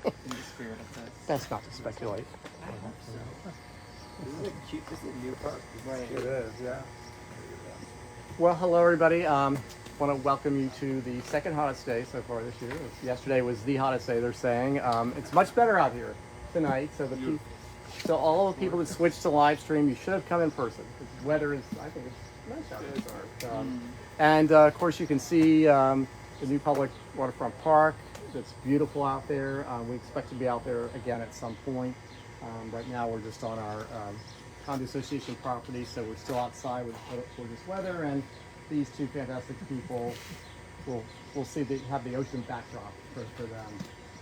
In the spirit of that. That's not to speculate. I hope so. This is a new park. Right. It is, yeah. Well, hello everybody. Want to welcome you to the second hottest day so far this year. Yesterday was the hottest day, they're saying. It's much better out here tonight, so all the people that switched to live stream, you should have come in person. The weather is, I think it's nice out here. And of course you can see the new public waterfront park. That's beautiful out there. We expect to be out there again at some point. Right now we're just on our condo association property, so we're still outside with gorgeous weather, and these two fantastic people we'll see they have the ocean backdrop for them.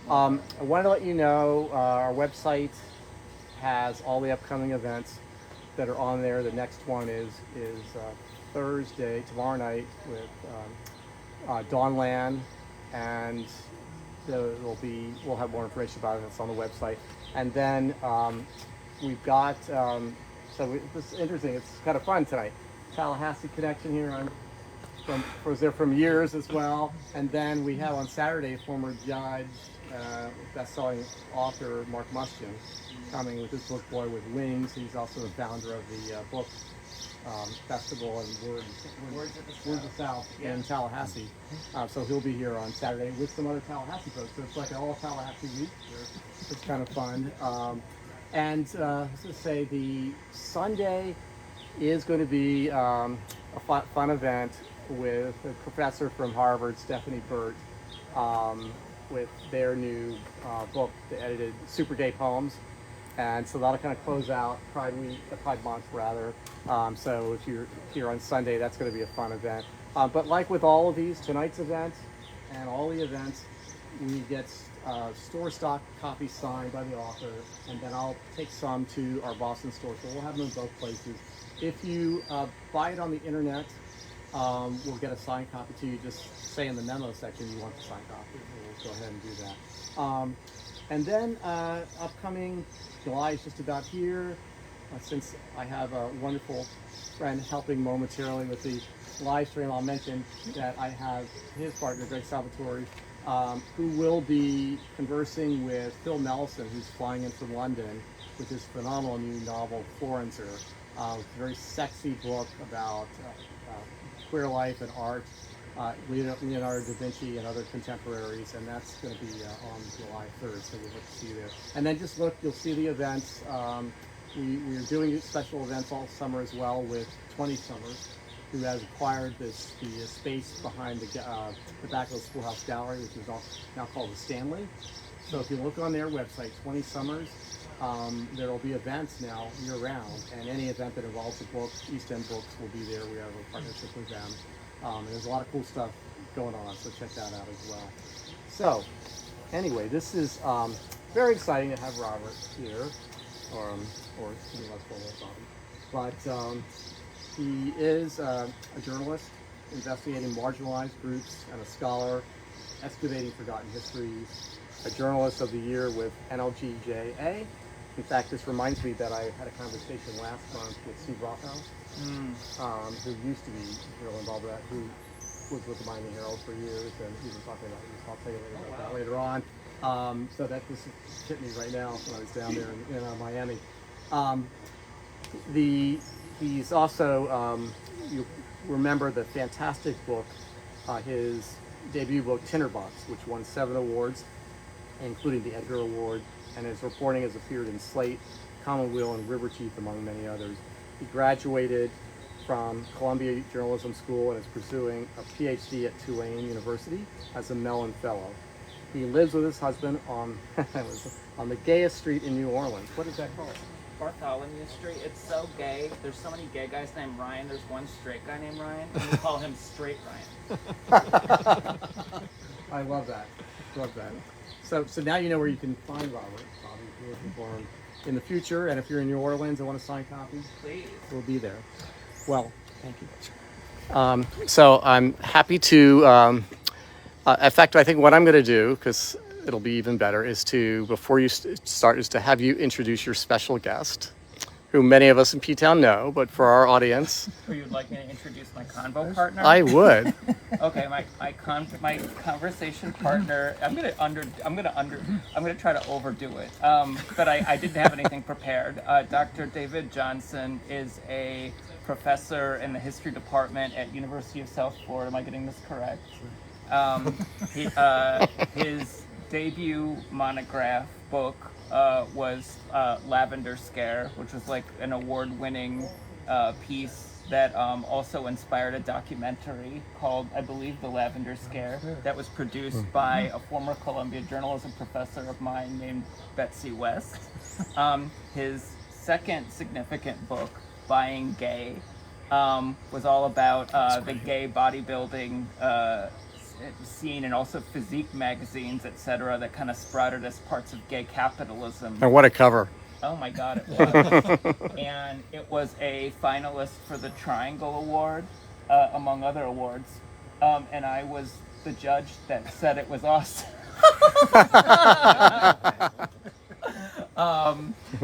I wanted to let you know our website has all the upcoming events that are on there. The next one is Thursday, tomorrow night, with Dawnland, and we'll have more information about it. It's on the website. And then we've got this is interesting. It's kind of fun tonight. Tallahassee connection here. Was there from years as well. And then we have on Saturday former judge, best-selling author Mark Mustian coming with his book Boy with Wings. He's also the founder of the book festival and Words of the South in Tallahassee. So he'll be here on Saturday with some other Tallahassee folks. So it's like an all Tallahassee week. It's kind of fun. And to say the Sunday is going to be a fun event with a professor from Harvard, Stephanie Burt, with their new book, the edited Super Gay Poems. And so that'll kind of close out Pride Month rather. So if you're here on Sunday, that's going to be a fun event. But like with all of these, tonight's event and all the events, we get store stock copies signed by the author, and then I'll take some to our Boston store. So we'll have them in both places. If you buy it on the internet, we'll get a signed copy to you. Just say in the memo section you want the signed copy. We'll go ahead and do that. And then upcoming July is just about here. Since I have a wonderful friend helping momentarily with the live stream, I'll mention that I have his partner, Greg Salvatore, who will be conversing with Phil Nelson, who's flying in from London with his phenomenal new novel, Florencer. It's a very sexy book about queer life and art, Leonardo da Vinci and other contemporaries, and that's going to be on July 3rd, so we hope to see you there. And then just look, you'll see the events. We're doing special events all summer as well with 20 Summers, who has acquired the space behind the back of the Schoolhouse Gallery, which is now called the Stanley. So if you look on their website, 20 Summers, there will be events now year-round, and any event that involves a book, East End Books will be there. We have a partnership with them. And there's a lot of cool stuff going on, so check that out as well. So, anyway, this is very exciting to have Robert here, or let's call it Robert. But he is a journalist investigating marginalized groups and a scholar excavating forgotten histories, a journalist of the year with NLGJA. In fact, this reminds me that I had a conversation last month with Steve Rothouse, who used to be real involved with that, who was with the Miami Herald for years, and he was talking about this. I'll tell you about that later on. So that this hit me right now when I was down there in Miami. He's also, you remember the fantastic book, his debut book, Tinderbox, which won 7 awards, including the Edgar Award, and his reporting has appeared in Slate, Commonweal, and River Chief, among many others. He graduated from Columbia Journalism School and is pursuing a PhD at Tulane University as a Mellon Fellow. He lives with his husband on the gayest street in New Orleans. What is that called? Bartholomew Street. It's so gay. There's so many gay guys named Ryan. There's one straight guy named Ryan, and we call him Straight Ryan. I love that. Love that. So now you know where you can find Robert. If you're looking for him in the future, and if you're in New Orleans and want to sign copies, please, we'll be there. Well, thank you. So I'm happy to. In fact, I think what I'm going to do, because it'll be even better, is to, before you start, is to have you introduce your special guest. who many of us in Ptown know, but for our audience, Who you'd like me to introduce my convo partner? I would. Okay, my conversation partner. I'm gonna try to overdo it. But I didn't have anything prepared. Dr. David Johnson is a professor in the history department at University of South Florida. Am I getting this correct? His debut monograph book was Lavender Scare, which was like an award-winning piece that also inspired a documentary called, I believe, The Lavender Scare, that was produced by a former Columbia journalism professor of mine named Betsy West. His second significant book, Buying Gay, was all about the gay bodybuilding scene and also physique magazines, etc., that kind of sprouted as parts of gay capitalism. And what a cover. Oh my God, it was. And it was a finalist for the Triangle Award, among other awards. And I was the judge that said it was awesome.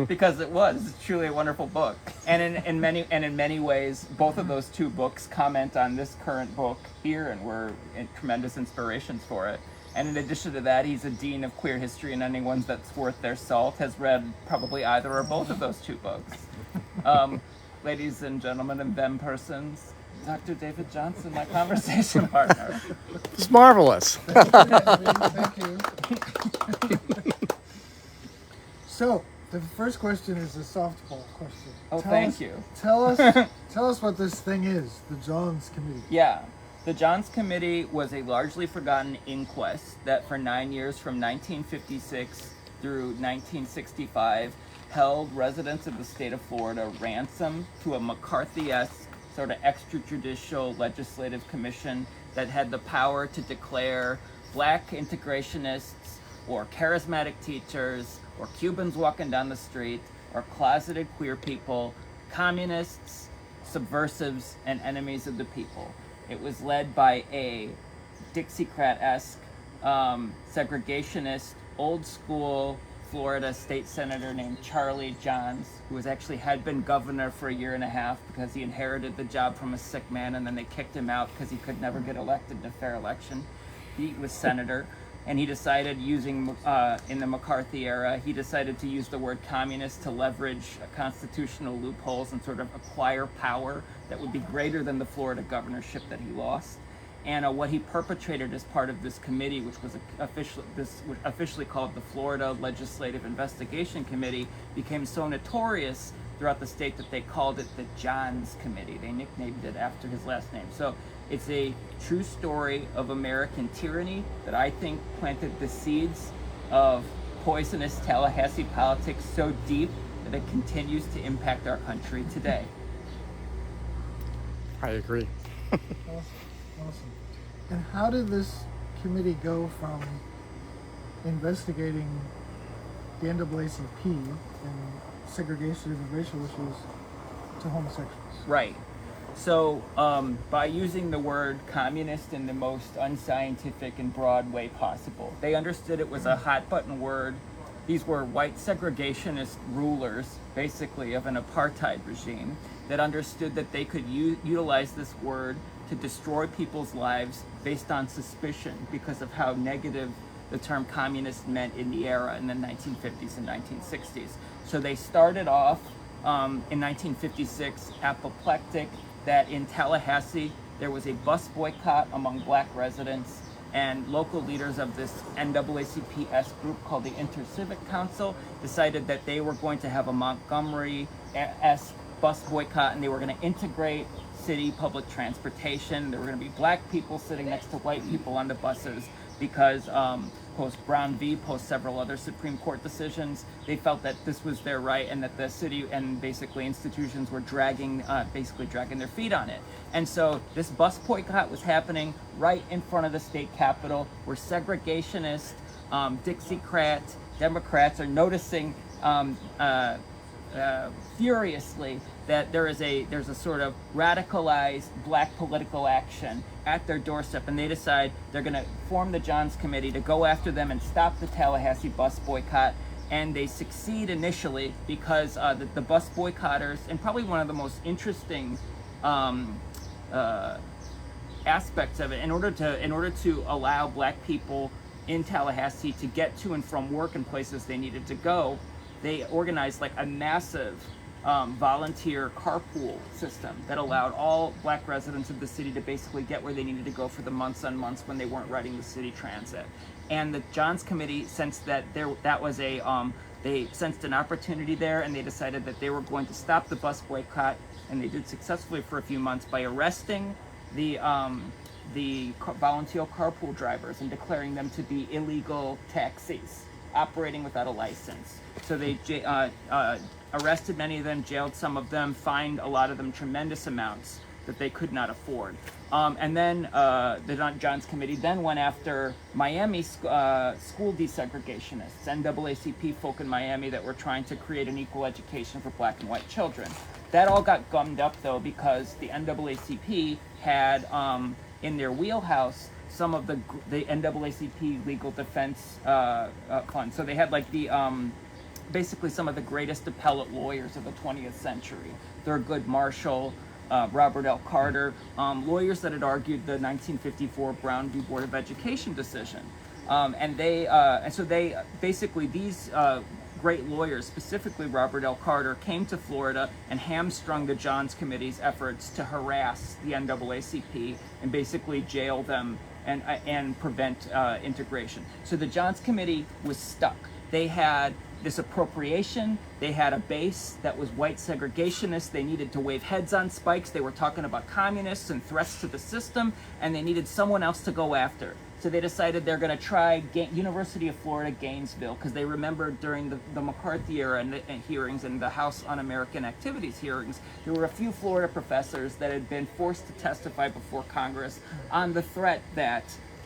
Because it was truly a wonderful book. And in many ways, both of those two books comment on this current book here and were tremendous inspirations for it. And in addition to that, he's a dean of queer history, and anyone that's worth their salt has read probably either or both of those two books. Ladies and gentlemen and them persons, Dr. David Johnson, my conversation partner. It's marvelous. Thank you. So, the first question is a softball question. Oh, thank you. Tell us what this thing is, the Johns Committee. Yeah. The Johns Committee was a largely forgotten inquest that for 9 years from 1956 through 1965 held residents of the state of Florida ransom to a McCarthy-esque sort of extrajudicial legislative commission that had the power to declare black integrationists or charismatic teachers or Cubans walking down the street or closeted queer people communists, subversives, and enemies of the people. It was led by a Dixiecrat-esque, segregationist, old-school Florida state senator named Charlie Johns, who had been governor for a year and a half because he inherited the job from a sick man, and then they kicked him out because he could never get elected in a fair election. He was senator, and he decided in the McCarthy era, he decided to use the word communist to leverage constitutional loopholes and sort of acquire power that would be greater than the Florida governorship that he lost. And what he perpetrated as part of this committee, which was officially called the Florida Legislative Investigation Committee, became so notorious throughout the state that they called it the Johns Committee. They nicknamed it after his last name. So it's a true story of American tyranny that I think planted the seeds of poisonous Tallahassee politics so deep that it continues to impact our country today. I agree. Awesome. And how did this committee go from investigating the NAACP and segregation and racial issues to homosexuals? Right. So by using the word communist in the most unscientific and broad way possible, they understood it was a hot button word. These were white segregationist rulers, basically, of an apartheid regime that understood that they could utilize this word to destroy people's lives based on suspicion because of how negative the term communist meant in the era in the 1950s and 1960s. So they started off in 1956 apoplectic that in Tallahassee there was a bus boycott among black residents, and local leaders of this NAACP-esque group called the Intercivic Council decided that they were going to have a Montgomery-esque bus boycott, and they were going to integrate city public transportation. There were going to be black people sitting next to white people on the buses because post Brown v. post several other Supreme Court decisions, they felt that this was their right and that the city and basically institutions were dragging their feet on it. And so this bus boycott was happening right in front of the state capitol, where segregationist, Dixiecrat Democrats are noticing furiously that there's a sort of radicalized black political action at their doorstep, and they decide they're going to form the Johns Committee to go after them and stop the Tallahassee bus boycott. and they succeed initially because the bus boycotters, and probably one of the most interesting aspects of it, in order to allow black people in Tallahassee to get to and from work and places they needed to go, they organized like a massive volunteer carpool system that allowed all black residents of the city to basically get where they needed to go for the months on months when they weren't riding the city transit. And the Johns Committee sensed that they sensed an opportunity there, and they decided that they were going to stop the bus boycott, and they did successfully for a few months by arresting the volunteer carpool drivers and declaring them to be illegal taxis operating without a license. So they arrested many of them, jailed some of them, fined a lot of them tremendous amounts that they could not afford. And then the Johns Committee then went after Miami school desegregationists, NAACP folk in Miami that were trying to create an equal education for black and white children. That all got gummed up though because the NAACP had in their wheelhouse some of the NAACP legal defense funds. So they had like the basically some of the greatest appellate lawyers of the 20th century. Thurgood Marshall, Robert L. Carter, lawyers that had argued the 1954 Brown v. Board of Education decision. And so they basically, these great lawyers, specifically Robert L. Carter, came to Florida and hamstrung the Johns Committee's efforts to harass the NAACP and basically jail them and prevent integration. So the Johns Committee was stuck. They had this appropriation, they had a base that was white segregationist, they needed to wave heads on spikes, they were talking about communists and threats to the system, and they needed someone else to go after. So they decided they're going to try University of Florida, Gainesville, because they remembered during the McCarthy era and hearings and the House Un-American Activities hearings, there were a few Florida professors that had been forced to testify before Congress on the threat that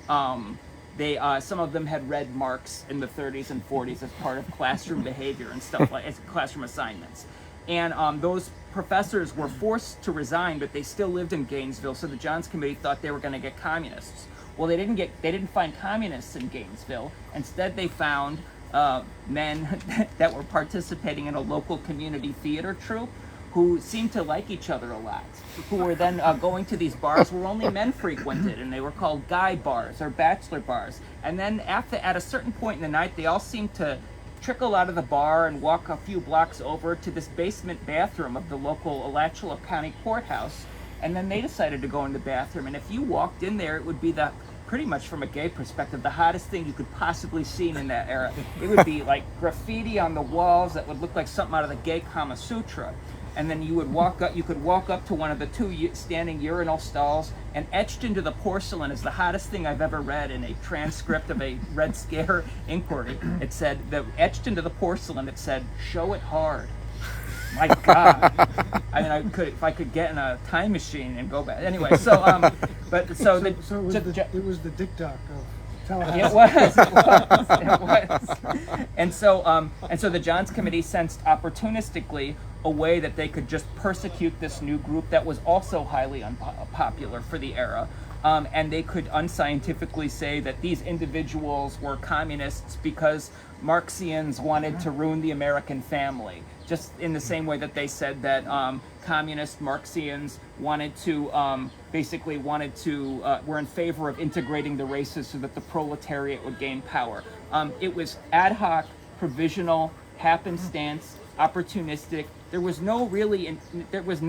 some of them had read Marx in the 30s and 40s as part of classroom behavior and stuff like as classroom assignments. And those professors were forced to resign, but they still lived in Gainesville, so the Johns Committee thought they were going to get communists. Well, they didn't find communists in Gainesville. Instead, they found men that were participating in a local community theater troupe who seemed to like each other a lot, who were then going to these bars where only men frequented, and they were called guy bars or bachelor bars. And then at a certain point in the night, they all seemed to trickle out of the bar and walk a few blocks over to this basement bathroom of the local Alachua County Courthouse, and then they decided to go in the bathroom. And if you walked in there, it would be pretty much from a gay perspective, the hottest thing you could possibly see in that era. It would be like graffiti on the walls that would look like something out of the gay Kama Sutra. And then you could walk up to one of the two standing urinal stalls, and etched into the porcelain is the hottest thing I've ever read in a transcript of a Red Scare inquiry. It said, etched into the porcelain, it said, "Show it hard." My God. I mean, if I could get in a time machine and go back. Anyway, it was the Dick Doc of Tallahassee. It was. And so the Johns Committee sensed opportunistically a way that they could just persecute this new group that was also highly unpopular for the era. And they could unscientifically say that these individuals were communists because Marxians wanted to ruin the American family. Just in the same way that they said that communist Marxians wanted to, were in favor of integrating the races so that the proletariat would gain power. It was ad hoc, provisional, happenstance, opportunistic. There was no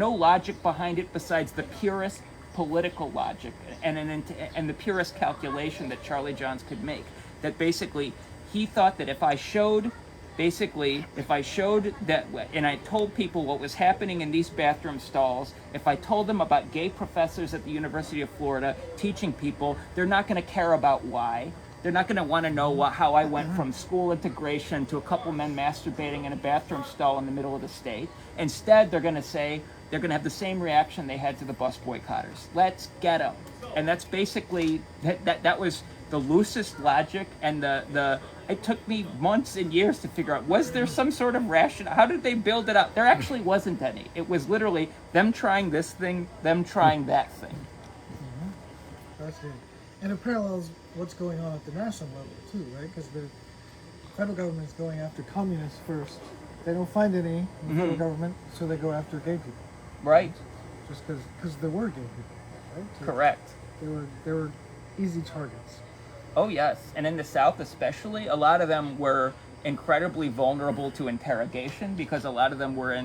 logic behind it besides the purest political logic and the purest calculation that Charlie Johns could make. That basically, he thought that if I showed that, and I told people what was happening in these bathroom stalls, if I told them about gay professors at the University of Florida teaching people, they're not going to care about why. They're not going to want to know how I went from school integration to a couple men masturbating in a bathroom stall in the middle of the state. Instead, they're going to have the same reaction they had to the bus boycotters. Let's get them. And that's basically, that was the loosest logic, and it took me months and years to figure out, was there some sort of rationale? How did they build it up? There actually wasn't any. It was literally them trying this thing, them trying that thing. Fascinating. And it parallels what's going on at the national level too, right? Because federal government is going after communists first. They don't find any in the federal government, so they go after gay people. Right. Just because there were gay people, right? So Correct. They were easy targets. Oh yes, and in the South especially, a lot of them were incredibly vulnerable to interrogation because a lot of them were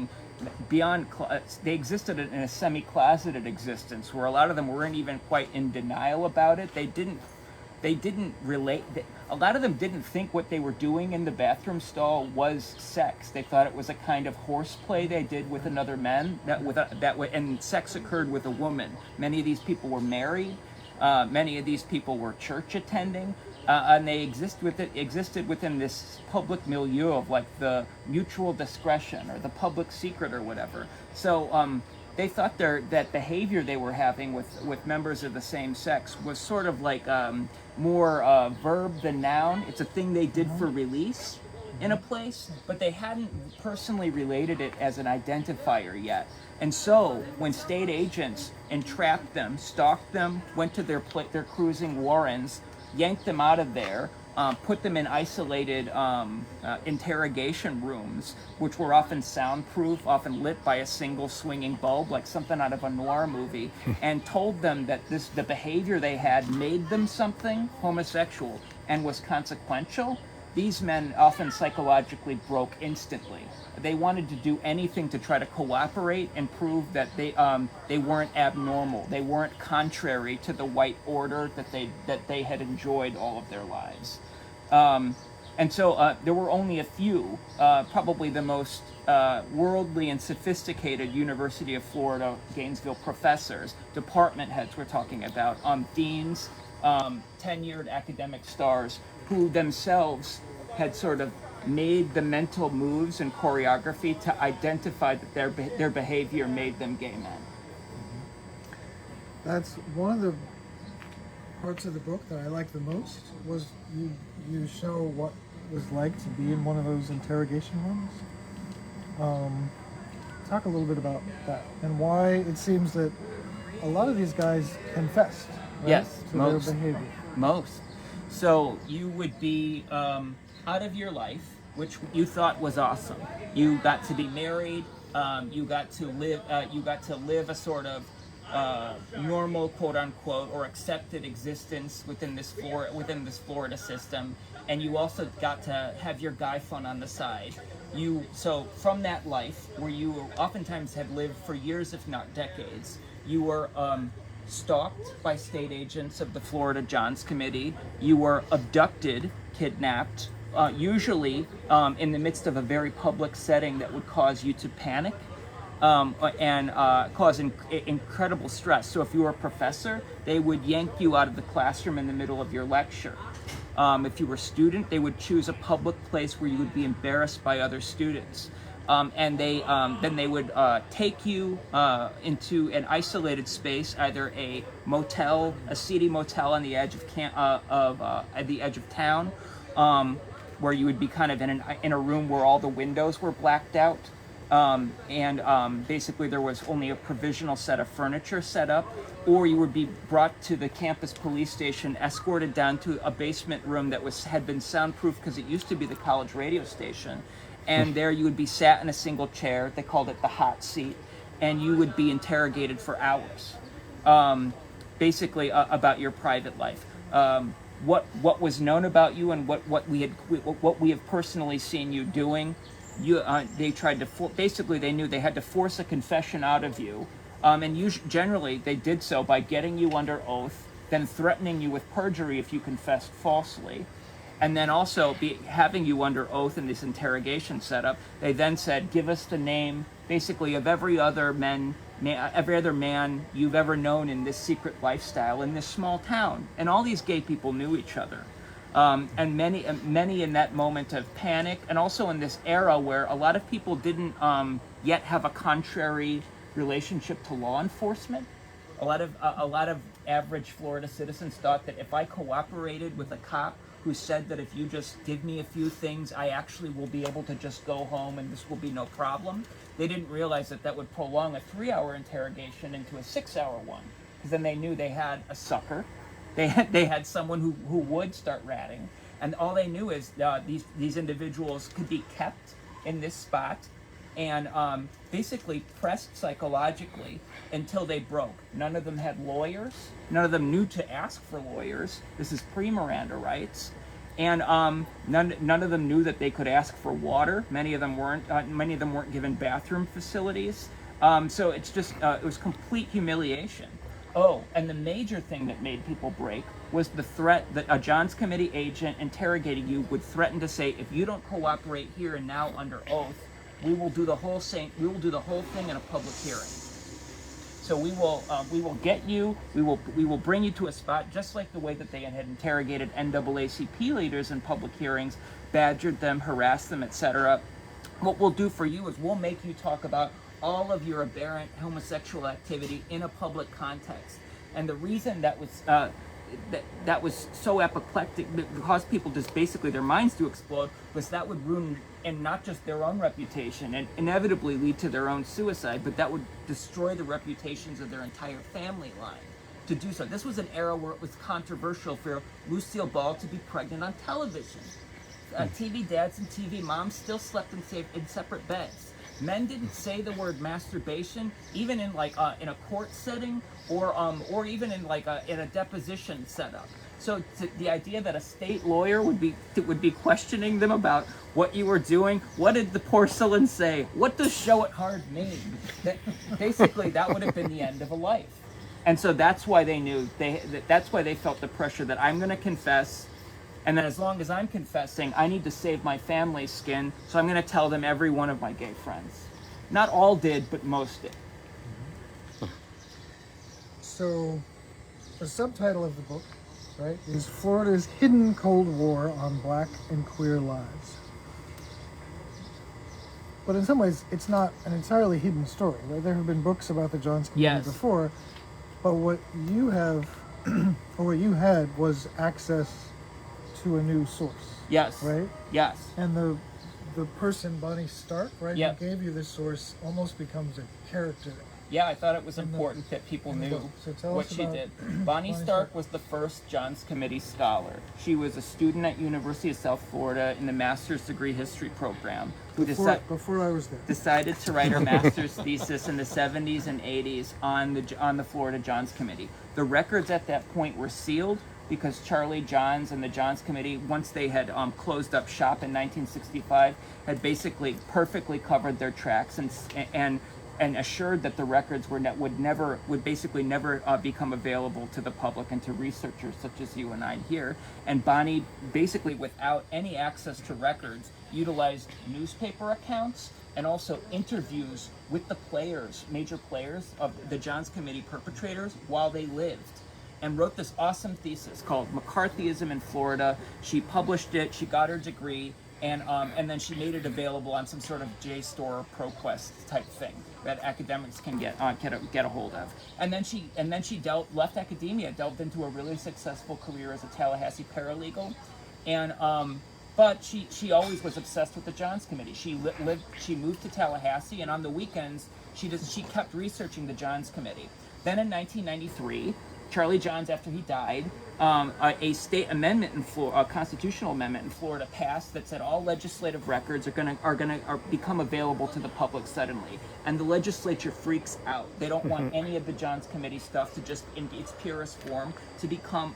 they existed in a semi-closeted existence where a lot of them weren't even quite in denial about it. They didn't relate. A lot of them didn't think what they were doing in the bathroom stall was sex. They thought it was a kind of horseplay they did with another man. And sex occurred with a woman. Many of these people were married. Many of these people were church attending, and they existed within this public milieu of like the mutual discretion or the public secret or whatever. So they thought that behavior they were having with members of the same sex was sort of like more verb than noun. It's a thing they did for release in a place, but they hadn't personally related it as an identifier yet. And so when state agents entrapped them, stalked them, went to their cruising warrens, yanked them out of there, put them in isolated interrogation rooms, which were often soundproof, often lit by a single swinging bulb, like something out of a noir movie, and told them that the behavior they had made them something homosexual and was consequential. These men often psychologically broke instantly. They wanted to do anything to try to cooperate and prove that they weren't abnormal. They weren't contrary to the white order that they had enjoyed all of their lives. And so there were only a few, probably the most worldly and sophisticated University of Florida, Gainesville professors, department heads we're talking about, deans, tenured academic stars, who themselves had sort of made the mental moves and choreography to identify that their behavior made them gay men. That's one of the parts of the book that I liked the most, was you show what it was like to be in one of those interrogation rooms. Talk a little bit about that and why it seems that a lot of these guys confessed, right, yes, to most, their behavior. Most. So you would be out of your life, which you thought was awesome. You got to be married. You got to live. A sort of normal, quote unquote, or accepted existence within this Florida system, and you also got to have your guy fun on the side. So from that life, where you oftentimes had lived for years, if not decades, you were stalked by state agents of the Florida Johns Committee. You were abducted, kidnapped, usually in the midst of a very public setting that would cause you to panic and cause incredible stress. So if you were a professor, they would yank you out of the classroom in the middle of your lecture. If you were a student, they would choose a public place where you would be embarrassed by other students. And then they would take you into an isolated space, either a motel, a seedy motel on the edge of the edge of town, where you would be kind of in a room where all the windows were blacked out, and basically there was only a provisional set of furniture set up, or you would be brought to the campus police station, escorted down to a basement room that had been soundproof because it used to be the college radio station. And there you would be sat in a single chair. They called it the hot seat, and you would be interrogated for hours, basically about your private life, what was known about you, and what we have personally seen you doing. They tried to basically they knew they had to force a confession out of you, and generally they did so by getting you under oath, then threatening you with perjury if you confessed falsely. And then also having you under oath in this interrogation setup. They then said, give us the name, basically, of every other man you've ever known in this secret lifestyle in this small town. And all these gay people knew each other. And many in that moment of panic, and also in this era where a lot of people didn't yet have a contrary relationship to law enforcement. A lot of average Florida citizens thought that if I cooperated with a cop who said that if you just give me a few things, I actually will be able to just go home and this will be no problem. They didn't realize that would prolong a 3-hour interrogation into a 6-hour one, because then they knew they had a sucker. They had someone who would start ratting. And all they knew is these individuals could be kept in this spot and basically pressed psychologically until they broke. None of them had lawyers. None of them knew to ask for lawyers. This is pre-Miranda rights. And none of them knew that they could ask for water. Many of them weren't. Many of them weren't given bathroom facilities. So it's just it was complete humiliation. Oh, and the major thing that made people break was the threat that a Johns Committee agent interrogating you would threaten to say, if you don't cooperate here and now under oath, we will do the whole thing in a public hearing. So we will get you. We will bring you to a spot just like the way that they had interrogated NAACP leaders in public hearings, badgered them, harassed them, etc. What we'll do for you is we'll make you talk about all of your aberrant homosexual activity in a public context. And the reason that was that was so apoplectic, that caused people just basically their minds to explode, was that would ruin, and not just their own reputation, and inevitably lead to their own suicide, but that would destroy the reputations of their entire family line to do so. This was an era where it was controversial for Lucille Ball to be pregnant on television. TV dads and TV moms still slept in separate beds. Men didn't say the word masturbation, even in in a court setting, or even in in a deposition setup. So the idea that a state lawyer would be questioning them about what you were doing, what did the porcelain say? What does show it hard mean? Basically, that would have been the end of a life. And so that's why they knew that's why they felt the pressure that I'm going to confess. And then as long as I'm confessing, I need to save my family's skin, so I'm going to tell them every one of my gay friends. Not all did, but most did. So, the subtitle of the book, right, is Florida's Hidden Cold War on Black and Queer Lives. But in some ways, it's not an entirely hidden story, right? There have been books about the Johns Community before, but what you have, or what you had, was access to a new source. Yes. Right? Yes. And the person, Bonnie Stark, right, Yep. who gave you this source, almost becomes a character. Yeah, I thought it was important that people knew what she did. Bonnie Stark was the first Johns Committee scholar. She was a student at University of South Florida in the master's degree history program. Before I was there. Decided to write her master's thesis in the 70s and 80s on the Florida Johns Committee. The records at that point were sealed because Charlie Johns and the Johns Committee, once they had closed up shop in 1965, had basically perfectly covered their tracks and assured that the records would basically never become available to the public and to researchers such as you and I here. And Bonnie, basically without any access to records, utilized newspaper accounts and also interviews with the players, major players of the Johns Committee perpetrators while they lived, and wrote this awesome thesis called McCarthyism in Florida. She published it, she got her degree, and then she made it available on some sort of JSTOR ProQuest type thing that academics can get a hold of. And then she left academia, delved into a really successful career as a Tallahassee paralegal, and but she always was obsessed with the Johns Committee. She moved to Tallahassee, and on the weekends she kept researching the Johns Committee. Then in 1993, Charlie Johns, after he died, a state amendment a constitutional amendment in Florida passed that said all legislative records are become available to the public suddenly, and the legislature freaks out. They don't want any of the Johns Committee stuff to just in its purest form to become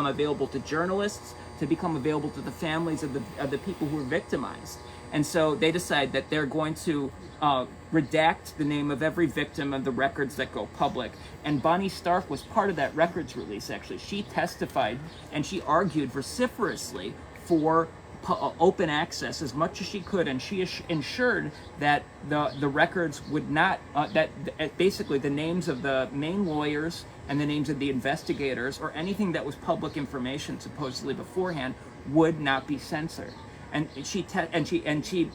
available to journalists, to become available to the families of the people who were victimized. And so they decide that they're going to redact the name of every victim of the records that go public. And Bonnie Stark was part of that records release, actually. She testified and she argued vociferously for open access as much as she could, and she ensured that the records would not, basically the names of the main lawyers and the names of the investigators or anything that was public information supposedly beforehand would not be censored. And she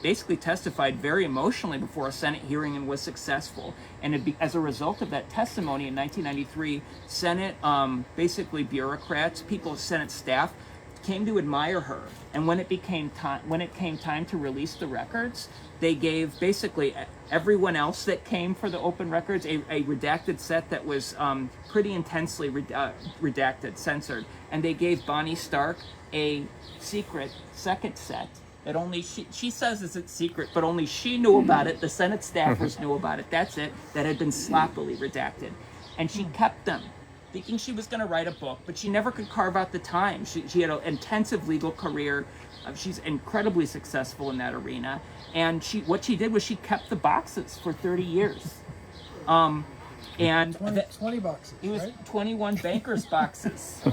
basically testified very emotionally before a Senate hearing and was successful. And as a result of that testimony in 1993, Senate basically bureaucrats, Senate staff, came to admire her. And when it came time to release the records, they gave basically everyone else that came for the open records a redacted set that was pretty intensely redacted, censored. And they gave Bonnie Stark a secret second set that only she says is it's secret, but only she knew about it. The Senate staffers knew about it. That's it. That had been sloppily redacted. And she kept them, thinking she was going to write a book, but she never could carve out the time. She had an intensive legal career. She's incredibly successful in that arena. And what she did was she kept the boxes for 30 years. And 20 boxes. It was right? 21 bankers boxes. So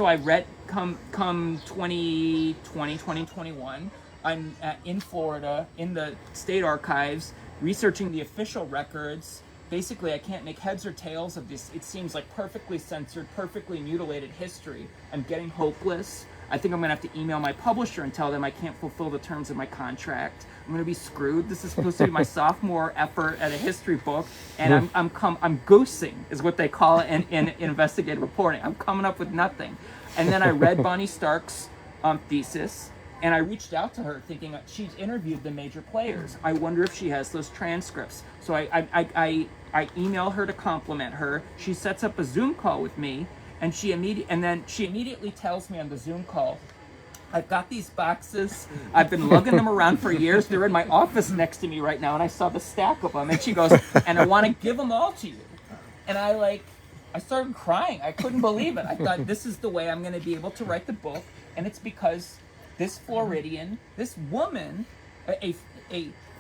I read come 2020, 2021, I'm in Florida in the state archives researching the official records. Basically, I can't make heads or tails of this. It seems like perfectly censored, perfectly mutilated history. I'm getting hopeless. I think I'm gonna have to email my publisher and tell them I can't fulfill the terms of my contract. I'm gonna be screwed. This is supposed to be my sophomore effort at a history book, and I'm goosing, is what they call it in investigative reporting. I'm coming up with nothing. And then I read Bonnie Stark's thesis, and I reached out to her thinking she's interviewed the major players. I wonder if she has those transcripts. So I email her to compliment her. She sets up a Zoom call with me, and then she immediately tells me on the Zoom call, I've got these boxes. I've been lugging them around for years. They're in my office next to me right now, and I saw the stack of them. And she goes, and I want to give them all to you. And I started crying. I couldn't believe it. I thought, this is the way I'm going to be able to write the book. And it's because this Floridian, this woman, a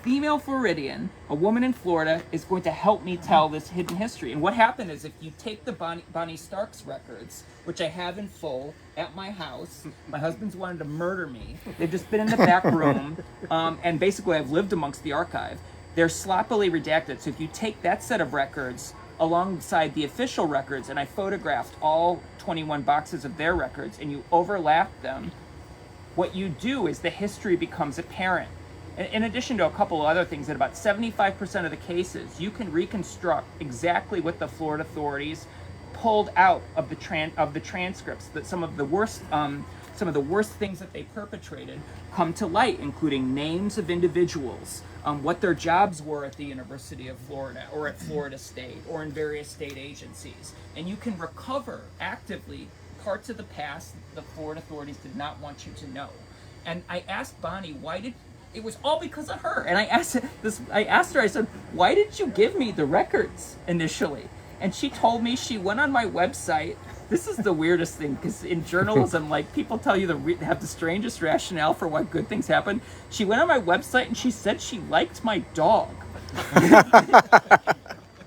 female Floridian, a woman in Florida, is going to help me tell this hidden history. And what happened is, if you take the Bonnie Stark's records, which I have in full at my house, my husband's wanted to murder me. They've just been in the back room, and basically I've lived amongst the archive. They're sloppily redacted. So if you take that set of records alongside the official records, and I photographed all 21 boxes of their records, and you overlap them, what you do is the history becomes apparent. In addition to a couple of other things, in about 75% of the cases, you can reconstruct exactly what the Florida authorities pulled out of the transcripts. That some of the worst things that they perpetrated come to light, including names of individuals, what their jobs were at the University of Florida or at Florida State or in various state agencies, and you can recover actively parts of the past the Florida authorities did not want you to know. And I asked Bonnie, it was all because of her. And I asked her, I said, why did you give me the records initially? And she told me she went on my website. This is the weirdest thing, because in journalism, people tell you have the strangest rationale for why good things happen. She went on my website and she said she liked my dog.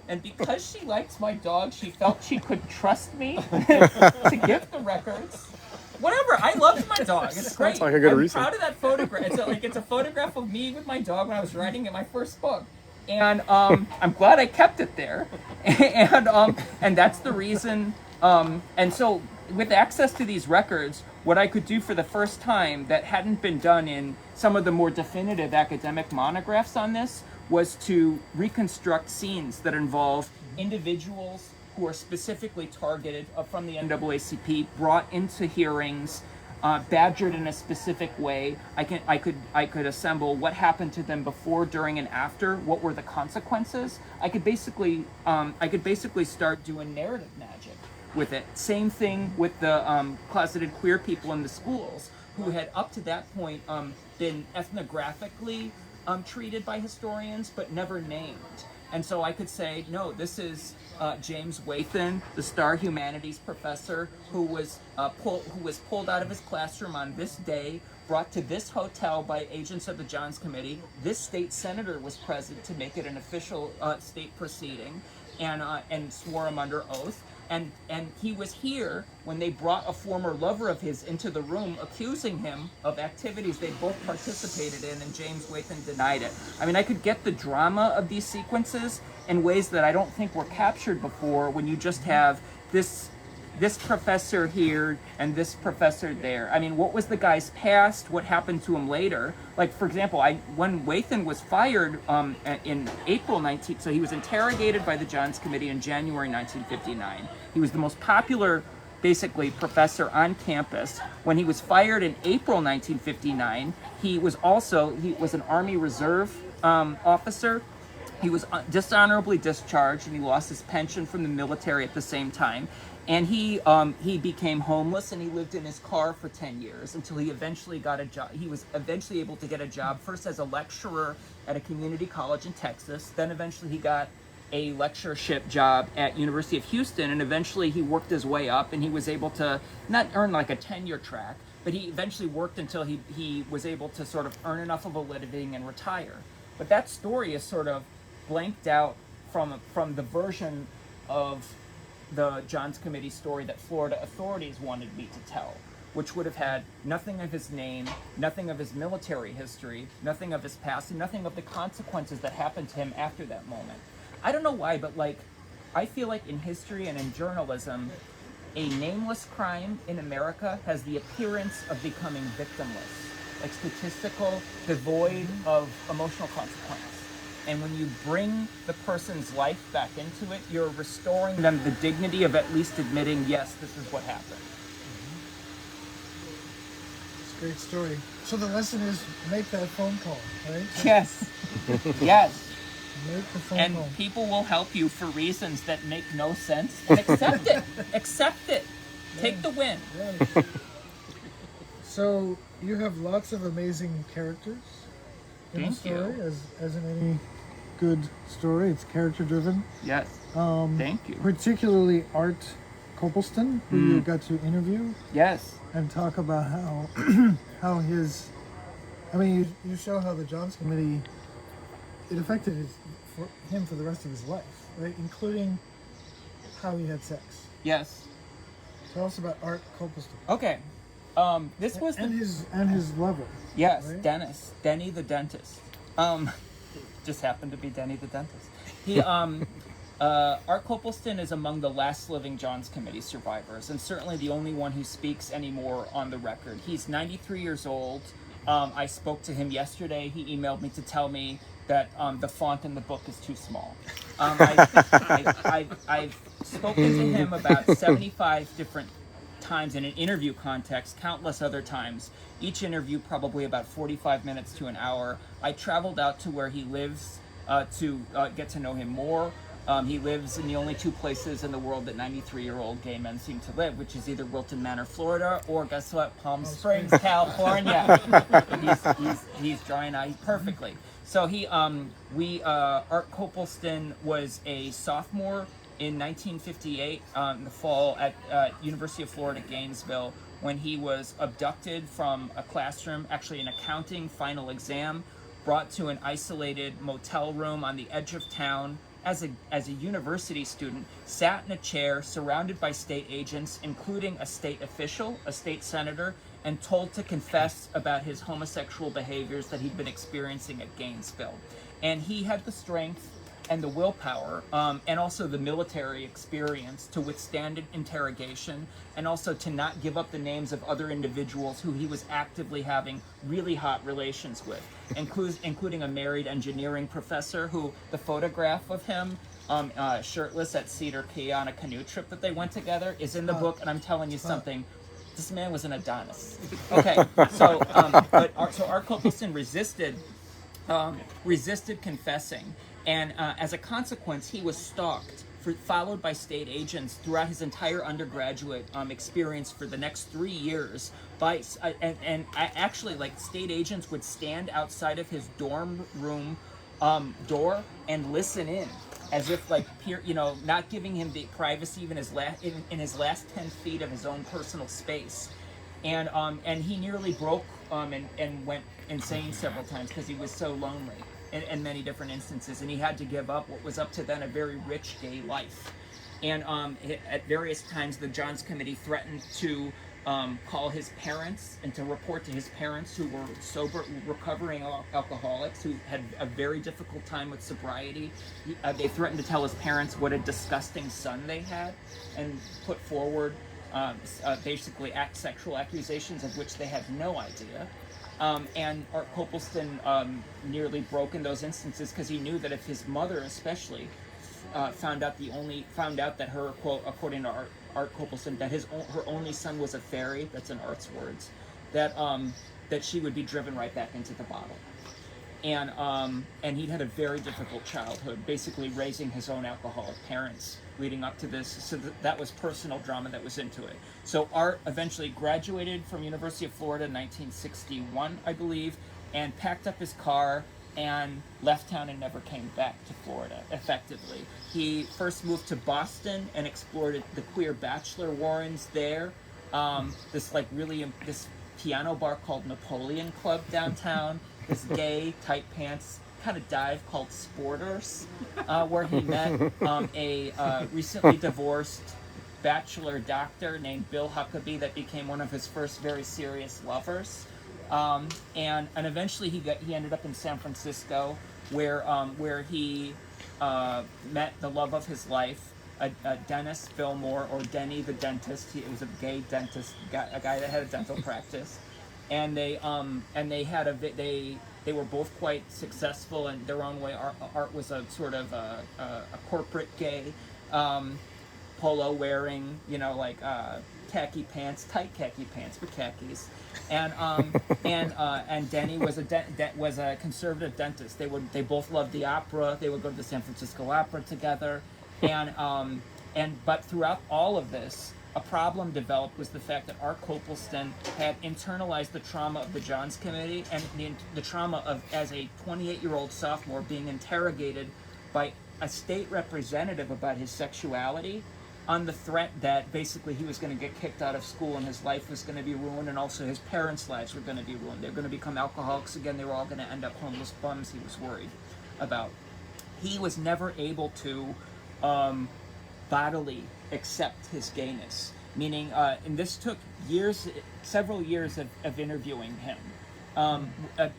And because she liked my dog, she felt she could trust me to give the records. Whatever, I loved my dog. It's great. Sounds like a good I'm reason. proud of that photograph. It's a photograph of me with my dog when I was writing my first book, and I'm glad I kept it there, and that's the reason. And so, with access to these records, what I could do for the first time that hadn't been done in some of the more definitive academic monographs on this was to reconstruct scenes that involve individuals who are specifically targeted from the NAACP, brought into hearings, badgered in a specific way. I could assemble what happened to them before, during, and after. What were the consequences? I could basically start doing narrative magic with it. Same thing with the closeted queer people in the schools who had up to that point been ethnographically treated by historians but never named. And so I could say, no, this is James Wathan, the star humanities professor, who was pulled out of his classroom on this day, brought to this hotel by agents of the Johns Committee. This state senator was present to make it an official state proceeding, and swore him under oath. And he was here when they brought a former lover of his into the room, accusing him of activities they both participated in, and James Wathan denied it. I mean, I could get the drama of these sequences in ways that I don't think were captured before, when you just have this professor here and this professor there. I mean, what was the guy's past? What happened to him later? Like, for example, when Wathan was fired in April 19, so he was interrogated by the Johns Committee in January 1959. He was the most popular, basically, professor on campus. When he was fired in April 1959, he was an Army Reserve officer. He was dishonorably discharged, and he lost his pension from the military at the same time. And he became homeless, and he lived in his car for 10 years until he eventually got a job. He was eventually able to get a job, first as a lecturer at a community college in Texas. Then eventually he got a lectureship job at University of Houston, and eventually he worked his way up, and he was able to not earn like a tenure track, but he eventually worked until he was able to sort of earn enough of a living and retire. But that story is sort of blanked out from the version of the Johns Committee story that Florida authorities wanted me to tell, which would have had nothing of his name, nothing of his military history, nothing of his past, and nothing of the consequences that happened to him after that moment. I don't know why, but like, I feel like in history and in journalism, a nameless crime in America has the appearance of becoming victimless, like statistical, devoid of emotional consequence. And when you bring the person's life back into it, you're restoring them the dignity of at least admitting, yes, this is what happened. It's a great story. So the lesson is make that phone call, right? Yes. Yes. Make the phone And call. people will help you for reasons that make no sense. And accept it. Accept it. Take the win. Yeah. So you have lots of amazing characters in the Thank story, you. as in any good story. It's character driven. Yes. Thank you. Particularly Art Copleston, who you got to interview Yes. and talk about how how his. I mean, you show how the Johns Committee it affected him for the rest of his life, right? Including how he had sex. Yes. Tell us about Art Copleston. Okay. This was and his lover. Yes, right? Denny the dentist. Just happened to be Denny the dentist. He Art Copleston is among the last living Johns Committee survivors, and certainly the only one who speaks anymore on the record. He's 93 years old. I spoke to him yesterday. He emailed me to tell me that the font in the book is too small. I've spoken to him about 75 different times in an interview context, countless other times. Each interview probably about 45 minutes to an hour. I traveled out to where he lives to get to know him more. He lives in the only two places in the world that 93-year-old gay men seem to live, which is either Wilton Manor, Florida, or guess what, Palm Springs, California. he's drawing out perfectly. So Art Copleston was a sophomore in 1958, in the fall at University of Florida, Gainesville, when he was abducted from a classroom, actually an accounting final exam, brought to an isolated motel room on the edge of town as a university student, sat in a chair surrounded by state agents, including a state official, a state senator, and told to confess about his homosexual behaviors that he'd been experiencing at Gainesville. And he had the strength and the willpower, and also the military experience to withstand an interrogation, and also to not give up the names of other individuals who he was actively having really hot relations with, including a married engineering professor who the photograph of him shirtless at Cedar Key on a canoe trip that they went together is in the book, and I'm telling you something. This man was an Adonis. Okay, so Art Copleston resisted confessing, and as a consequence, he was stalked, followed by state agents throughout his entire undergraduate experience for the next 3 years. Actually, like, state agents would stand outside of his dorm room door and listen in, as if like not giving him the privacy even in his last 10 feet of his own personal space. And he nearly broke and went insane several times because he was so lonely in many different instances, and he had to give up what was up to then a very rich gay life. And at various times, the Johns Committee threatened to call his parents and to report to his parents, who were sober, recovering alcoholics, who had a very difficult time with sobriety. They threatened to tell his parents what a disgusting son they had, and put forward basically sexual accusations of which they had no idea. And Art Copleston nearly broke in those instances because he knew that if his mother especially found out that her, quote, according to Art Copleston, that her only son was a fairy, that's in Art's words, that she would be driven right back into the bottle. and he'd had a very difficult childhood, basically raising his own alcoholic parents leading up to this. So that was personal drama that was into it. So Art eventually graduated from University of Florida in 1961, I believe, and packed up his car and left town and never came back to Florida, effectively. He first moved to Boston and explored the queer bachelor warrens there. This piano bar called Napoleon Club downtown, this gay tight pants kind of dive called Sporters, where he met a recently divorced bachelor doctor named Bill Huckabee that became one of his first very serious lovers. And eventually he ended up in San Francisco, where he met the love of his life, a Dennis Fillmore, or Denny the dentist. He was a gay dentist, a guy that had a dental practice, and they were both quite successful in their own way. Art was a sort of a corporate gay, polo wearing, khaki pants, tight khaki pants, but khakis. And Denny was a conservative dentist. They both loved the opera. They would go to the San Francisco Opera together, but throughout all of this, a problem developed was the fact that Art Copleston had internalized the trauma of the Johns Committee and the trauma of, as a 28-year-old sophomore, being interrogated by a state representative about his sexuality, on the threat that basically he was going to get kicked out of school and his life was going to be ruined, and also his parents' lives were going to be ruined. They were going to become alcoholics again. They were all going to end up homeless bums, he was worried about. He was never able to bodily accept his gayness, meaning, and this took several years of interviewing him,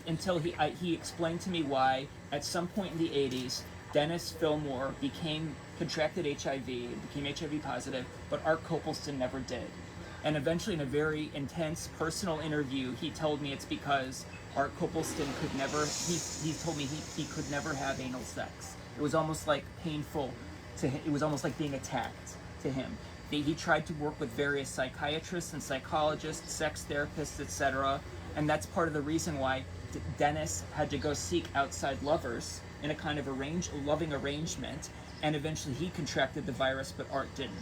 until he explained to me why, at some point in the 80s, Dennis Fillmore contracted HIV, became HIV positive, but Art Copleston never did. And eventually, in a very intense personal interview, he told me it's because Art Copleston could never, he told me he could never have anal sex. It was almost like painful to him. It was almost like being attacked to him. He tried to work with various psychiatrists and psychologists, sex therapists, etc. And that's part of the reason why Dennis had to go seek outside lovers in a kind of loving arrangement, and eventually he contracted the virus, but Art didn't.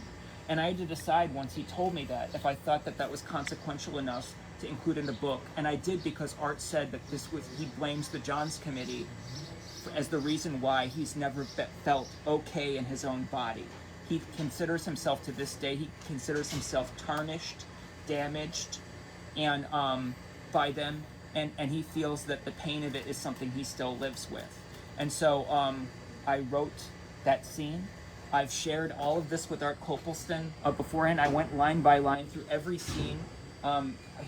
And I had to decide, once he told me that, if I thought that was consequential enough to include in the book, and I did, because Art said that he blames the Johns Committee as the reason why he's never felt okay in his own body. He considers himself, to this day, tarnished, damaged, and by them, and he feels that the pain of it is something he still lives with. And so I wrote that scene. I've shared all of this with Art Copleston beforehand. I went line by line through every scene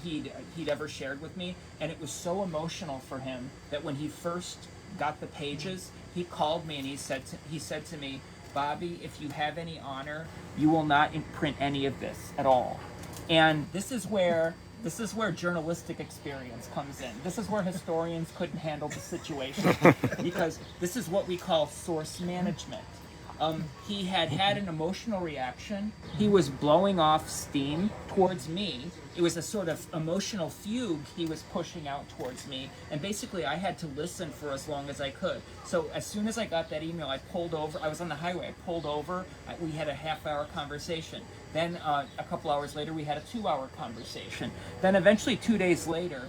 he'd ever shared with me, and it was so emotional for him that when he first got the pages, he called me and he said to me, "Bobby, if you have any honor, you will not print any of this at all." And this is where journalistic experience comes in. This is where historians couldn't handle the situation, because this is what we call source management. He had an emotional reaction. He was blowing off steam towards me. It was a sort of emotional fugue he was pushing out towards me, and basically I had to listen for as long as I could. So as soon as I got that email, I pulled over. I was on the highway. I pulled over. We had a half-hour conversation. Then a couple hours later, we had a 2-hour conversation. Then eventually, 2 days later,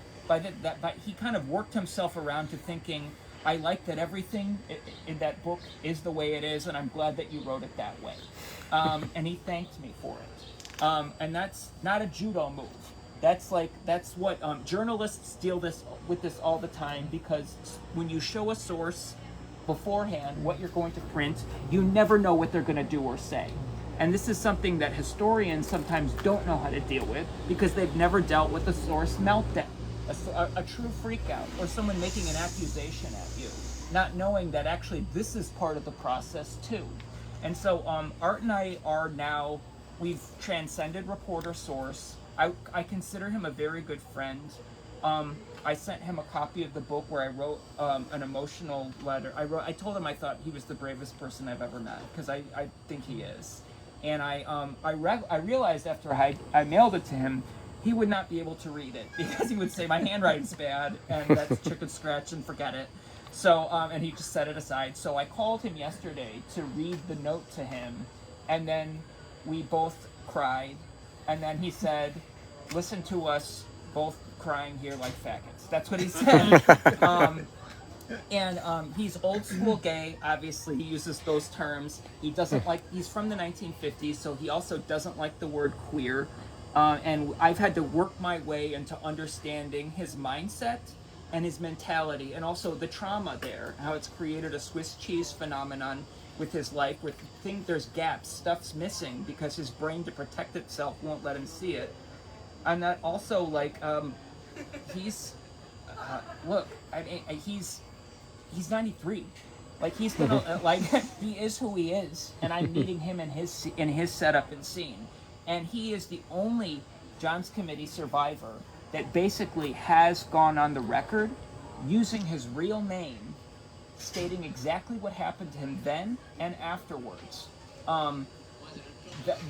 he kind of worked himself around to thinking, I like that everything in that book is the way it is, and I'm glad that you wrote it that way. And he thanked me for it. And that's not a judo move. That's what journalists deal with this all the time, because when you show a source beforehand what you're going to print, you never know what they're going to do or say. And this is something that historians sometimes don't know how to deal with, because they've never dealt with a source meltdown, a true freakout, or someone making an accusation at you, not knowing that actually this is part of the process too. And so Art and I are now, we've transcended reporter source. I consider him a very good friend. I sent him a copy of the book where I wrote an emotional letter. I told him I thought he was the bravest person I've ever met, because I think he is. And I realized after I mailed it to him he would not be able to read it because he would say my handwriting's bad and that's chicken scratch and forget it. So and he just set it aside. So I called him yesterday to read the note to him, and then we both cried, and then he said, "Listen to us both crying here like faggots." That's what he said. He's old school gay. Obviously, he uses those terms. He doesn't like. He's from the 1950s, so he also doesn't like the word queer. And I've had to work my way into understanding his mindset and his mentality, and also the trauma there, how it's created a Swiss cheese phenomenon with his life, with there's gaps, stuff's missing because his brain, to protect itself, won't let him see it. And that also, like, he's, look, I mean, he's 93. Like, he's gonna, like, he is who he is, and I'm meeting him in his setup and scene. And he is the only John's Committee survivor that basically has gone on the record using his real name, stating exactly what happened to him then and afterwards.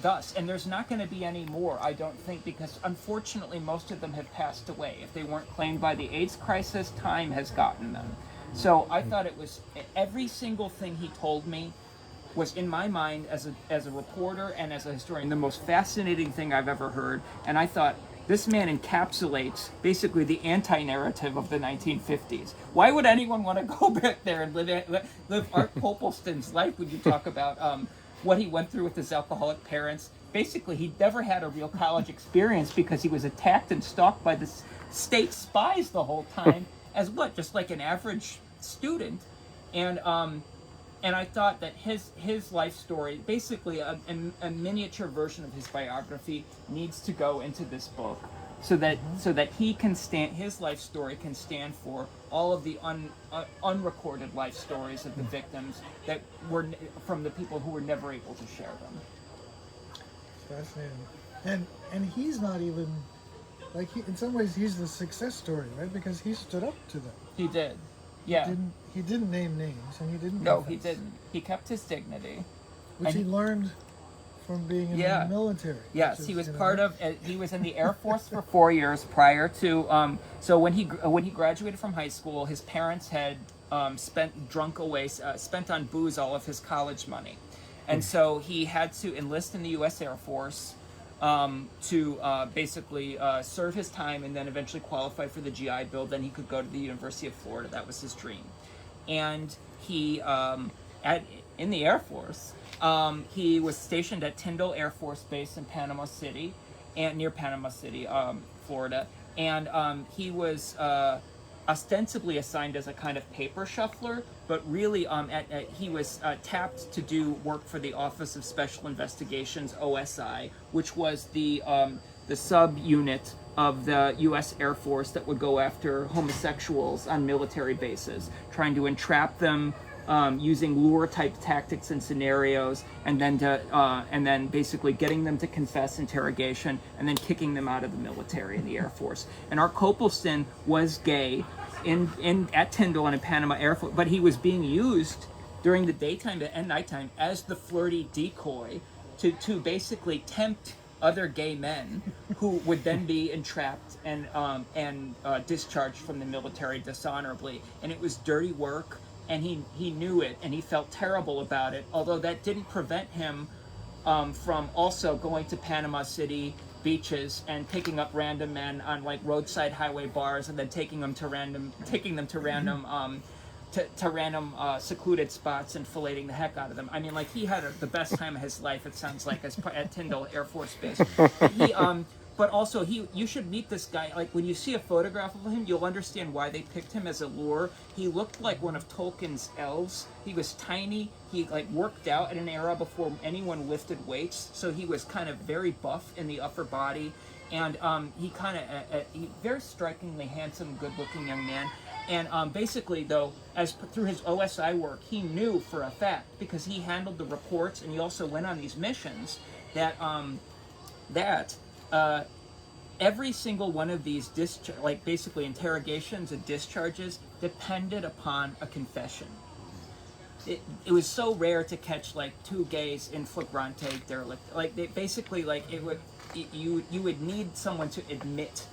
Thus, and there's not going to be any more, I don't think, because unfortunately most of them have passed away. If they weren't claimed by the AIDS crisis, time has gotten them. So I thought it was, every single thing he told me was, in my mind, as a reporter and as a historian, the most fascinating thing I've ever heard. And I thought, this man encapsulates basically the anti-narrative of the 1950s. Why would anyone want to go back there and live Art Popelston's life when you talk about what he went through with his alcoholic parents? Basically, he never had a real college experience because he was attacked and stalked by the state spies the whole time as what? Just like an average student. And I thought that his life story, basically a miniature version of his biography, needs to go into this book, so that he can stand, his life story can stand for all of the unrecorded life stories of the victims that were from the people who were never able to share them. Fascinating. And he's not even, like, in some ways he's the success story, right? Because he stood up to them. He did. Yeah. He didn't name names, and he didn't. No, confess, he didn't. He kept his dignity, which he learned from being in the military. Yes, he was he was in the Air Force for 4 years prior to. So when he graduated from high school, his parents had spent on booze all of his college money, and so he had to enlist in the U.S. Air Force to basically serve his time and then eventually qualify for the GI Bill. Then he could go to the University of Florida. That was his dream. And he, in the Air Force, he was stationed at Tyndall Air Force Base in Panama City, and near Panama City, Florida. And he was ostensibly assigned as a kind of paper shuffler, but really he was tapped to do work for the Office of Special Investigations, OSI, which was the sub-unit of the U.S. Air Force that would go after homosexuals on military bases, trying to entrap them using lure-type tactics and scenarios, and then basically getting them to confess interrogation, and then kicking them out of the military in the Air Force. And Art Popelston was gay at Tyndall and in Panama Air Force, but he was being used during the daytime and nighttime as the flirty decoy to basically tempt other gay men who would then be entrapped and discharged from the military dishonorably. And it was dirty work, and he knew it, and he felt terrible about it, although that didn't prevent him from also going to Panama City beaches and picking up random men on like roadside highway bars, and then taking them to random secluded spots and filleting the heck out of them. I mean, like, he had the best time of his life, it sounds like, at Tyndall Air Force Base. But also, you should meet this guy. Like, when you see a photograph of him, you'll understand why they picked him as a lure. He looked like one of Tolkien's elves. He was tiny. He, like, worked out at an era before anyone lifted weights, so he was kind of very buff in the upper body. And he very strikingly handsome, good-looking young man. And basically, though, through his OSI work, he knew for a fact, because he handled the reports and he also went on these missions, that every single one of these basically interrogations and discharges depended upon a confession. it was so rare to catch like two gays in flagrante derelict. Like they basically like you would need someone to admit,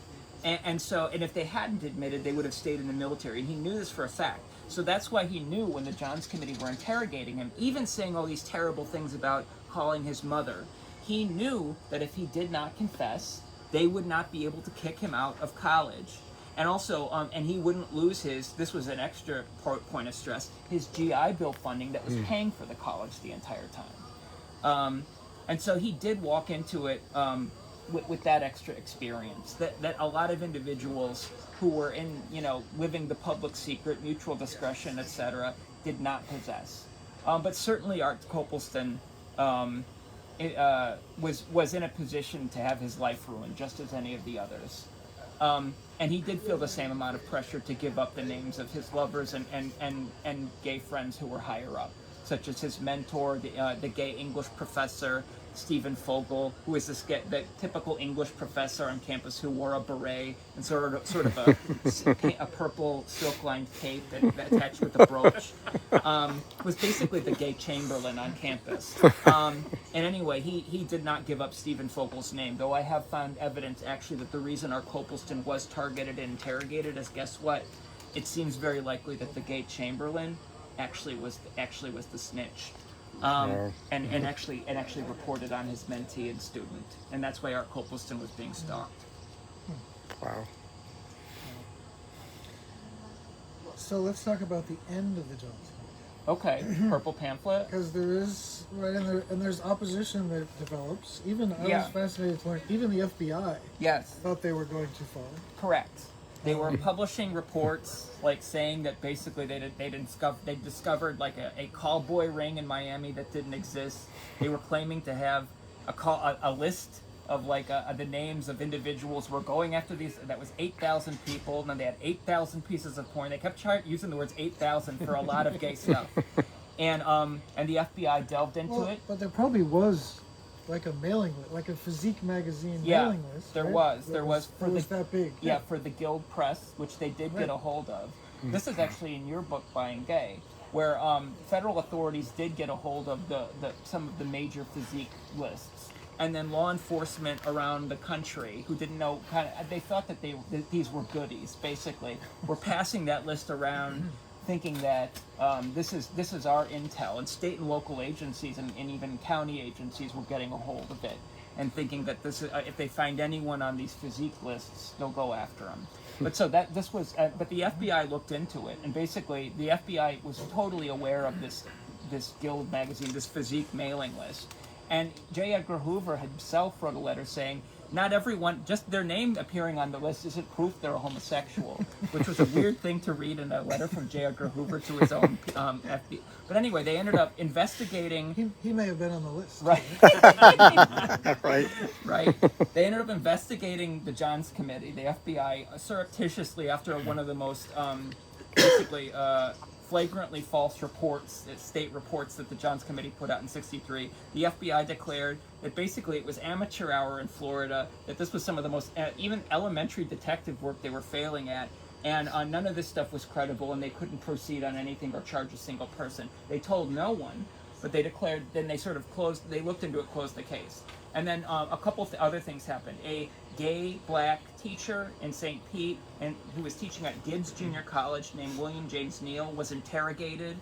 and if they hadn't admitted, they would have stayed in the military. And he knew this for a fact. So that's why he knew when the Johns Committee were interrogating him, even saying all these terrible things about calling his mother, he knew that if he did not confess, they would not be able to kick him out of college. And also, and he wouldn't lose this was an extra point of stress, his GI Bill funding that was paying for the college the entire time. And so he did walk into it with that extra experience that a lot of individuals who were in, living the public secret, mutual discretion, etc., did not possess. But certainly Art Copleston was in a position to have his life ruined, just as any of the others. And he did feel the same amount of pressure to give up the names of his lovers and gay friends who were higher up, such as his mentor, the gay English professor, Stephen Fogel, who is the typical English professor on campus who wore a beret and sort of a purple silk-lined cape that attached with a brooch, was basically the gay Chamberlain on campus. And anyway, he did not give up Stephen Fogel's name, though I have found evidence actually that the reason our Copleston was targeted and interrogated is, guess what? It seems very likely that the gay Chamberlain actually was the snitch. And actually reported on his mentee and student, and that's why Art Copleston was being stalked. Wow. So let's talk about the end of the Johnson. Okay, purple pamphlet. Because there is and there's opposition that develops. Even I was fascinated to learn. Even the FBI thought they were going too far. Correct. They were publishing reports like saying that basically they discovered like a callboy ring in Miami that didn't exist. They were claiming to have a list of like the names of individuals who were going after these. That was 8,000 people, and then they had 8,000 pieces of porn. They kept using the words 8,000 for a lot of gay stuff, and the FBI delved into it. But there probably was like a mailing list, like a physique magazine mailing list. There right? was that big. Yeah, for the Guild Press, which they did get a hold of. This is actually in your book, Buying Gay, where federal authorities did get a hold of some of the major physique lists, and then law enforcement around the country who didn't know, they thought that these were goodies. Basically, were passing that list around, thinking that this is our intel, and state and local agencies and even county agencies were getting a hold of it, and thinking that this is, if they find anyone on these physique lists, they'll go after them. But but the FBI looked into it, and basically the FBI was totally aware of this Guild magazine, this physique mailing list, and J. Edgar Hoover himself wrote a letter saying, not everyone, just their name appearing on the list isn't proof they're a homosexual, which was a weird thing to read in a letter from J. Edgar Hoover to his own FBI. But anyway, they ended up investigating. He may have been on the list. Right. Right. Right. They ended up investigating the Johns Committee, the FBI, surreptitiously after one of the most flagrantly false state reports that the Johns Committee put out in '63. The FBI declared that basically it was amateur hour in Florida, that this was some of the most, even elementary detective work they were failing at, and none of this stuff was credible, and they couldn't proceed on anything or charge a single person. They told no one, but they declared, then they sort of they looked into it, closed the case. And then a couple other things happened. A gay black teacher in St. Pete, and who was teaching at Gibbs Junior College, named William James Neal, was interrogated,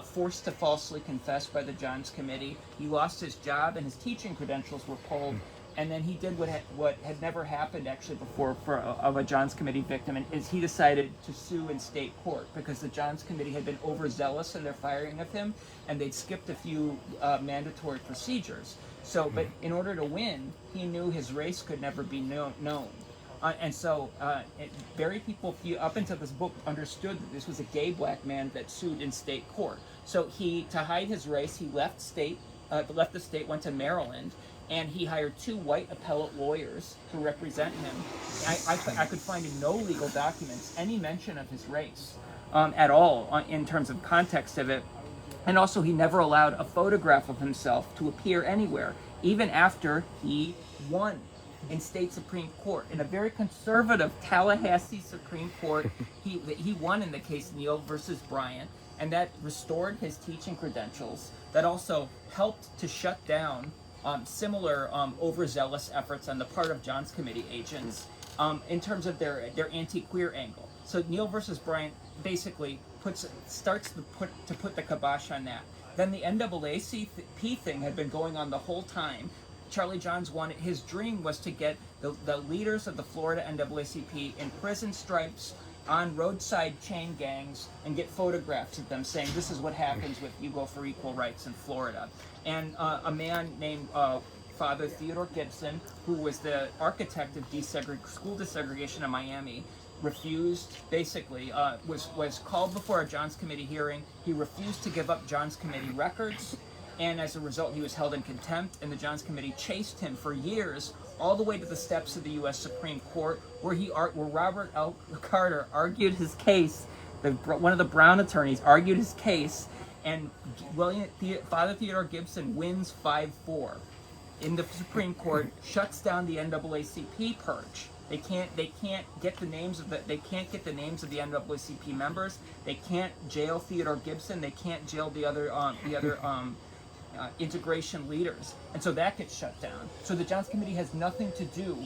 forced to falsely confess by the Johns Committee. He lost his job, and his teaching credentials were pulled. And then he did what had never happened actually before of a Johns Committee victim, and is he decided to sue in state court because the Johns Committee had been overzealous in their firing of him, and they'd skipped a few mandatory procedures. So, but in order to win, he knew his race could never be known. And so very people up until this book understood that this was a gay black man that sued in state court. So to hide his race, he left the state, went to Maryland, and he hired 2 white appellate lawyers to represent him. I could find in no legal documents any mention of his race at all in terms of context of it. And also, he never allowed a photograph of himself to appear anywhere, even after he won in state Supreme Court. In a very conservative Tallahassee Supreme Court, he won in the case Neal versus Bryant, and that restored his teaching credentials. That also helped to shut down similar overzealous efforts on the part of Johns Committee agents in terms of their anti-queer angle. So Neal versus Bryant basically starts to put the kibosh on that. Then the NAACP thing had been going on the whole time. Charlie Johns wanted, his dream was to get the leaders of the Florida NAACP in prison stripes, on roadside chain gangs, and get photographs of them saying, this is what happens with you go for equal rights in Florida. And a man named Father Theodore Gibson, who was the architect of school desegregation in Miami, refused, basically, was called before a Johns Committee hearing. He refused to give up Johns Committee records, and as a result, he was held in contempt, and the Johns Committee chased him for years, all the way to the steps of the U.S. Supreme Court, where Robert L. Carter argued his case. One of the Brown attorneys argued his case, and Father Theodore Gibson wins 5-4 in the Supreme Court, shuts down the NAACP purge. They can't get the names of the NAACP members. They can't jail Theodore Gibson. They can't jail the other integration leaders, and so that gets shut down. So the Johns Committee has nothing to do.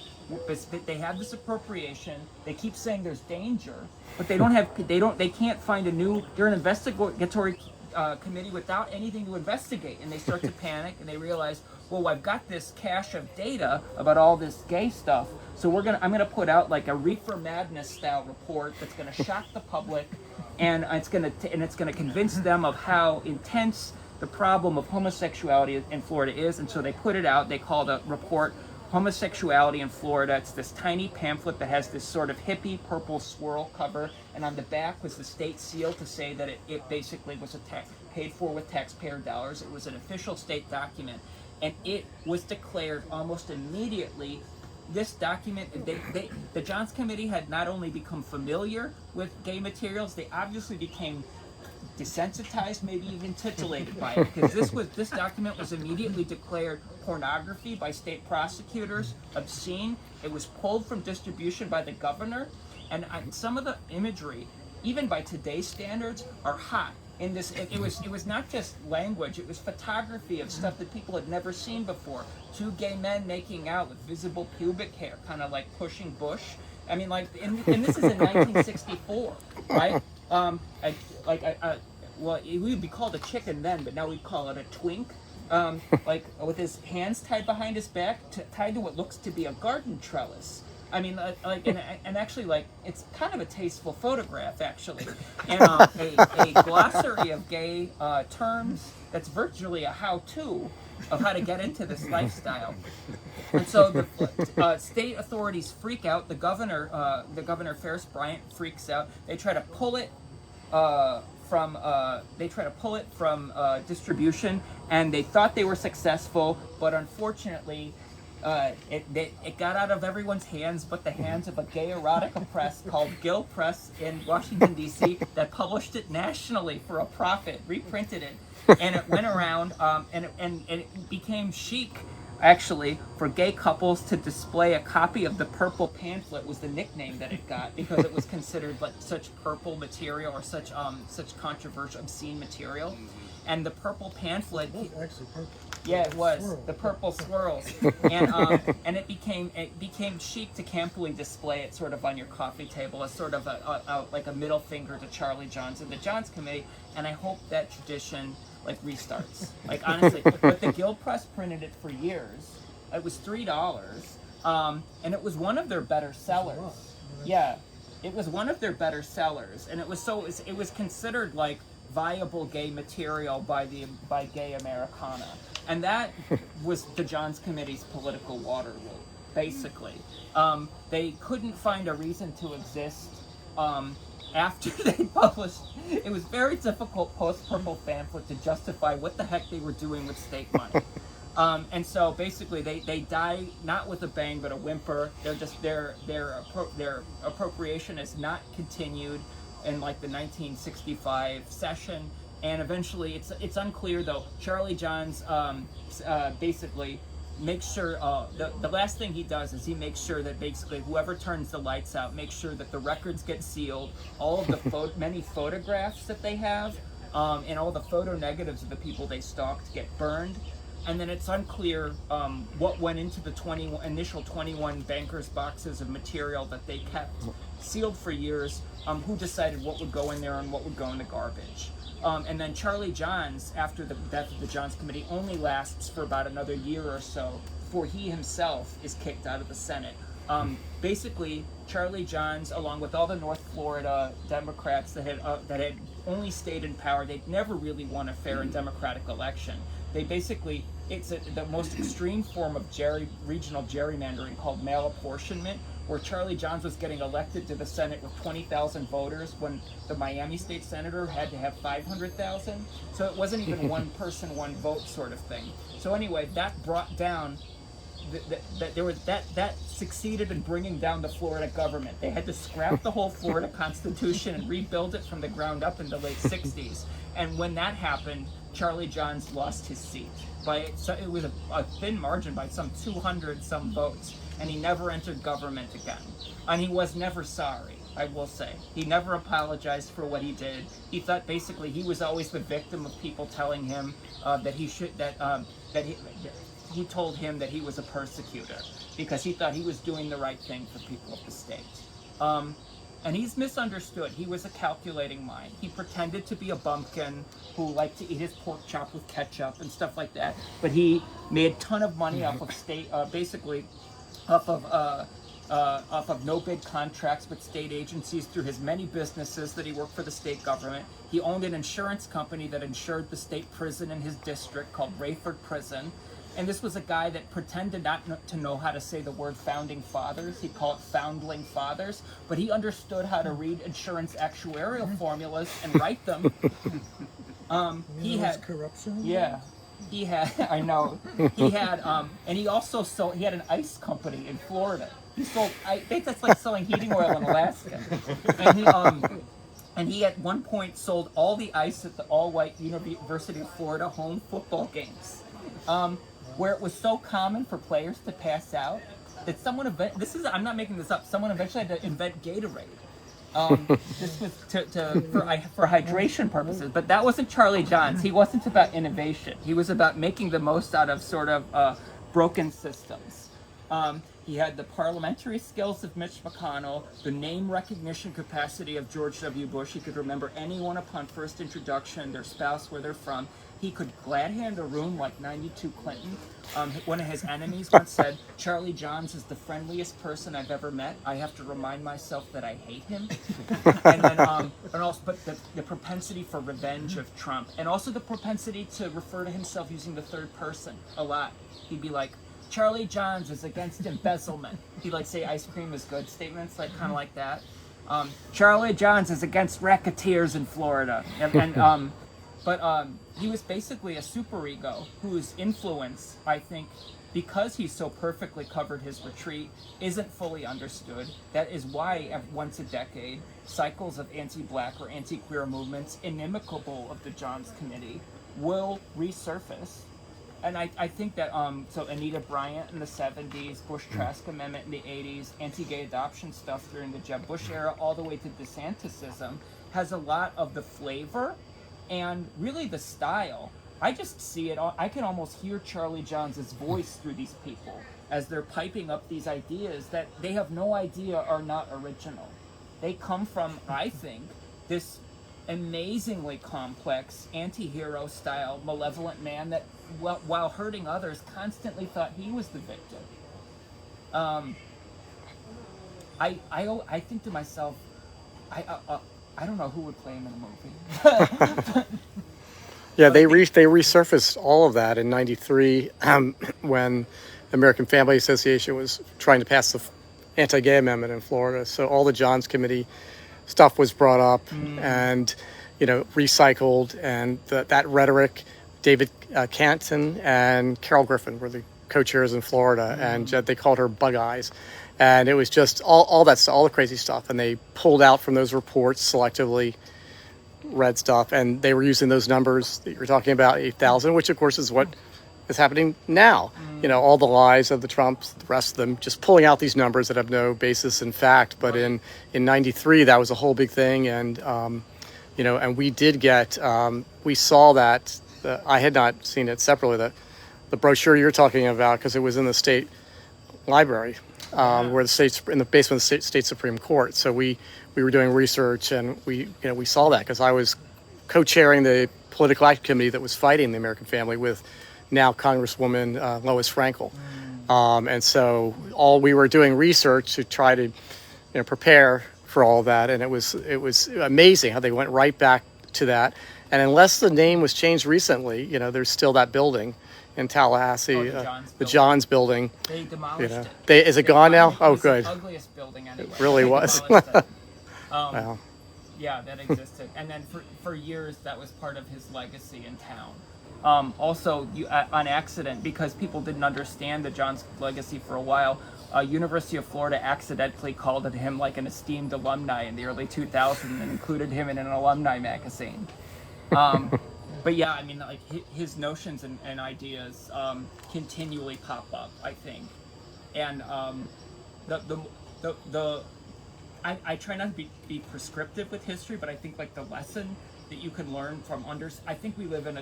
They have this appropriation. They keep saying there's danger, but they can't find a new. They're an investigatory committee without anything to investigate, and they start to panic, and they realize, well, I've got this cache of data about all this gay stuff, so I'm gonna put out like a Reefer Madness style report that's gonna shock the public, and it's gonna convince them of how intense the problem of homosexuality in Florida is. And so they put it out. They call the report Homosexuality in Florida. It's this tiny pamphlet that has this sort of hippie purple swirl cover, and on the back was the state seal to say that it basically was paid for with taxpayer dollars. It was an official state document, and it was declared almost immediately. This document, the Johns Committee had not only become familiar with gay materials, they obviously became desensitized, maybe even titillated by it, because this document was immediately declared pornography by state prosecutors, obscene. It was pulled from distribution by the governor, and some of the imagery, even by today's standards, are hot. In this, it was not just language; it was photography of stuff that people had never seen before. Two gay men making out with visible pubic hair, kind of like pushing bush. I mean, like, and this is in 1964, right? Well, it would be called a chicken then, but now we call it a twink. Like with his hands tied behind his back, tied to what looks to be a garden trellis. I mean, and actually, like, it's kind of a tasteful photograph, actually, and a glossary of gay terms that's virtually a how-to of how to get into this lifestyle. And so the state authorities freak out. The governor Ferris Bryant freaks out. They try to pull it from distribution, and they thought they were successful, but unfortunately, it got out of everyone's hands but the hands of a gay erotica press called Gill Press in Washington, D.C. that published it nationally for a profit, reprinted it, and it went around, and it became chic, actually, for gay couples to display a copy of the purple pamphlet. Was the nickname that it got, because it was considered like such purple material, or such controversial, obscene material. And the purple pamphlet, It was actually purple. yeah, it was Swirl. the purple swirls, and it became chic to campily display it sort of on your coffee table as sort of like a middle finger to Charlie Johns and the Johns Committee. And I hope that tradition like restarts. Like, honestly, but the Gill Press printed it for years. It was $3, and it was one of their better sellers. Yeah, it was one of their better sellers, and it was considered like viable gay material by gay Americana, and that was the Johns Committee's political Waterloo, basically. They couldn't find a reason to exist after they published. It was very difficult post-purple pamphlet to justify what the heck they were doing with state money. And so basically they die not with a bang but a whimper. They're just their appropriation is not continued in like the 1965 session, and eventually it's unclear though. Charlie Johns basically makes sure the last thing he does is he makes sure that basically whoever turns the lights out makes sure that the records get sealed. All of the many photographs that they have and all the photo negatives of the people they stalked get burned. And then it's unclear what went into the initial 21 bankers' boxes of material that they kept sealed for years, who decided what would go in there and what would go in the garbage. And then Charlie Johns, after the death of the Johns Committee, only lasts for about another year or so before he himself is kicked out of the Senate. Basically, Charlie Johns, along with all the North Florida Democrats that had only stayed in power, they'd never really won a fair and democratic election. They basically, it's the most extreme form of regional gerrymandering called malapportionment, where Charlie Johns was getting elected to the Senate with 20,000 voters when the Miami State Senator had to have 500,000. So it wasn't even one person, one vote sort of thing. So anyway, that brought down, that succeeded in bringing down the Florida government. They had to scrap the whole Florida Constitution and rebuild it from the ground up in the late 60s. And when that happened, Charlie Johns lost his seat. It was a thin margin by some 200 some votes, and he never entered government again. And he was never sorry, I will say. He never apologized for what he did. He thought basically he was always the victim of people telling him he told him that he was a persecutor because he thought he was doing the right thing for people of the state. And he's misunderstood. He was a calculating mind. He pretended to be a bumpkin who liked to eat his pork chop with ketchup and stuff like that. But he made a ton of money off of off of no bid contracts with state agencies through his many businesses that he worked for the state government. He owned an insurance company that insured the state prison in his district called Rayford Prison. And this was a guy that pretended not to know how to say the word founding fathers. He'd call it foundling fathers, but he understood how to read insurance actuarial formulas and write them. He had corruption. Yeah, he had. I know. He had, and he also sold. He had an ice company in Florida. He sold. I think that's like selling heating oil in Alaska. And he at one point sold all the ice at the all-white University of Florida home football games. Where it was so common for players to pass out that I'm not making this up, someone eventually had to invent Gatorade. This was for hydration purposes, but that wasn't Charlie Johns. He wasn't about innovation. He was about making the most out of sort of broken systems. He had the parliamentary skills of Mitch McConnell, the name recognition capacity of George W. Bush. He could remember anyone upon first introduction, their spouse, where they're from. He could glad hand a room like 92 Clinton. One of his enemies once said, Charlie Johns is the friendliest person I've ever met. I have to remind myself that I hate him. And then, but the propensity for revenge of Trump, and also the propensity to refer to himself using the third person a lot. He'd be like, Charlie Johns is against embezzlement. He'd like say ice cream is good statements, like kind of like that. Charlie Johns is against racketeers in Florida. But he was basically a superego whose influence, I think, because he so perfectly covered his retreat, isn't fully understood. That is why once a decade, cycles of anti-black or anti-queer movements inimical of the Johns Committee will resurface. And I think that, so Anita Bryant in the 70s, Bush-Trask Amendment in the 80s, anti-gay adoption stuff during the Jeb Bush era, all the way to DeSantisism, has a lot of the flavor and really the style. I just see it, I can almost hear Charlie Johns' voice through these people as they're piping up these ideas that they have no idea are not original. They come from, I think, this amazingly complex, anti-hero style, malevolent man that, while hurting others, constantly thought he was the victim. I think to myself, I don't know who would play him in a movie. Yeah, they resurfaced all of that in '93 when the American Family Association was trying to pass the anti-gay amendment in Florida. So all the Johns Committee stuff was brought up and, recycled, and that rhetoric. David Canton and Carol Griffin were the co-chairs in Florida, and they called her Bug Eyes. And it was just all that stuff, all the crazy stuff. And they pulled out from those reports selectively read stuff, and they were using those numbers that you were talking about, 8,000, which of course is what is happening now. All the lies of the Trumps, the rest of them, just pulling out these numbers that have no basis in fact. But in '93, that was a whole big thing, and and we did get, we saw that, I had not seen it separately, the brochure you're talking about, because it was in the state library, where the state's in the basement of the state Supreme Court. So we were doing research, and we saw that, because I was co-chairing the political action committee that was fighting the American family with now Congresswoman Lois Frankel. And so we were doing research to try to prepare for all that, and it was amazing how they went right back to that. And unless the name was changed recently, there's still that building in Tallahassee, the Johns building. They demolished it. Is it gone now? Oh, good. The ugliest building anyway. It really was. Wow. Yeah, that existed, and then for years that was part of his legacy in town. Also, on accident, because people didn't understand the John's legacy for a while, University of Florida accidentally called him like an esteemed alumni in the early 2000s and included him in an alumni magazine. But yeah, I mean, like his notions and ideas continually pop up, I think, and I try not to be prescriptive with history, but I think like the lesson that you can learn from I think we live in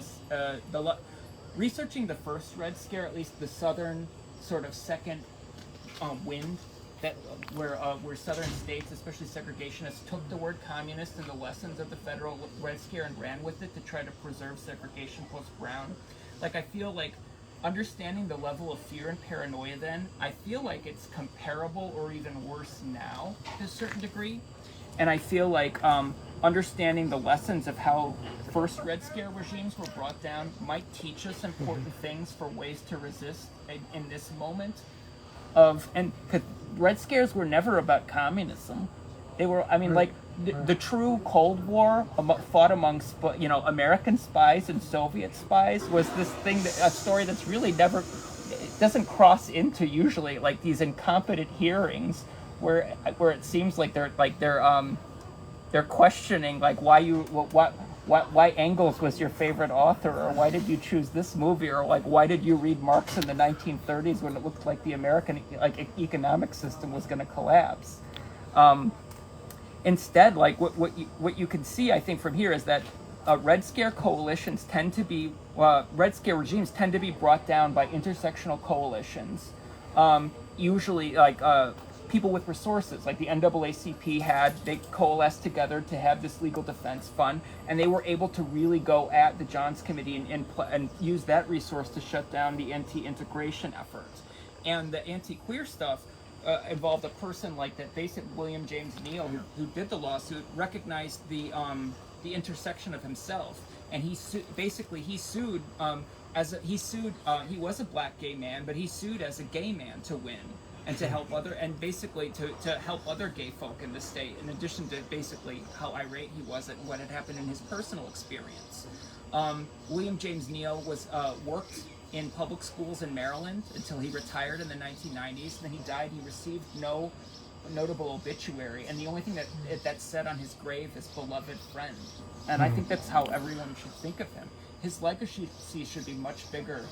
researching the first Red Scare, at least the southern sort of second wind, that where southern states, especially segregationists, took the word communist and the lessons of the federal Red Scare and ran with it to try to preserve segregation post-Brown. Like, I feel like understanding the level of fear and paranoia then, I feel like it's comparable or even worse now to a certain degree. And I feel like understanding the lessons of how first Red Scare regimes were brought down might teach us important things for ways to resist in this moment and Red Scares were never about communism. They were, I mean, like the true Cold War fought amongst, American spies and Soviet spies was this thing, a story that's really never, it doesn't cross into usually like these incompetent hearings where it seems like they're questioning like why Engels was your favorite author, or why did you choose this movie, or like why did you read Marx in the 1930s when it looked like the American economic system was going to collapse. Instead, like what you can see, I think, from here is that Red Scare coalitions Red Scare regimes tend to be brought down by intersectional coalitions, usually like people with resources, like the NAACP they coalesced together to have this legal defense fund, and they were able to really go at the Johns Committee and use that resource to shut down the anti-integration efforts. And the anti-queer stuff involved a person like that basic William James Neal, who did the lawsuit, recognized the intersection of himself, and he sued. He was a black gay man, but he sued as a gay man to win and to help to help other gay folk in the state, in addition to basically how irate he was at what had happened in his personal experience. William James Neal worked in public schools in Maryland until he retired in the 1990s. And then he died. He received no notable obituary, and the only thing that's said on his grave is "beloved friend." And I think that's how everyone should think of him. His legacy should be much bigger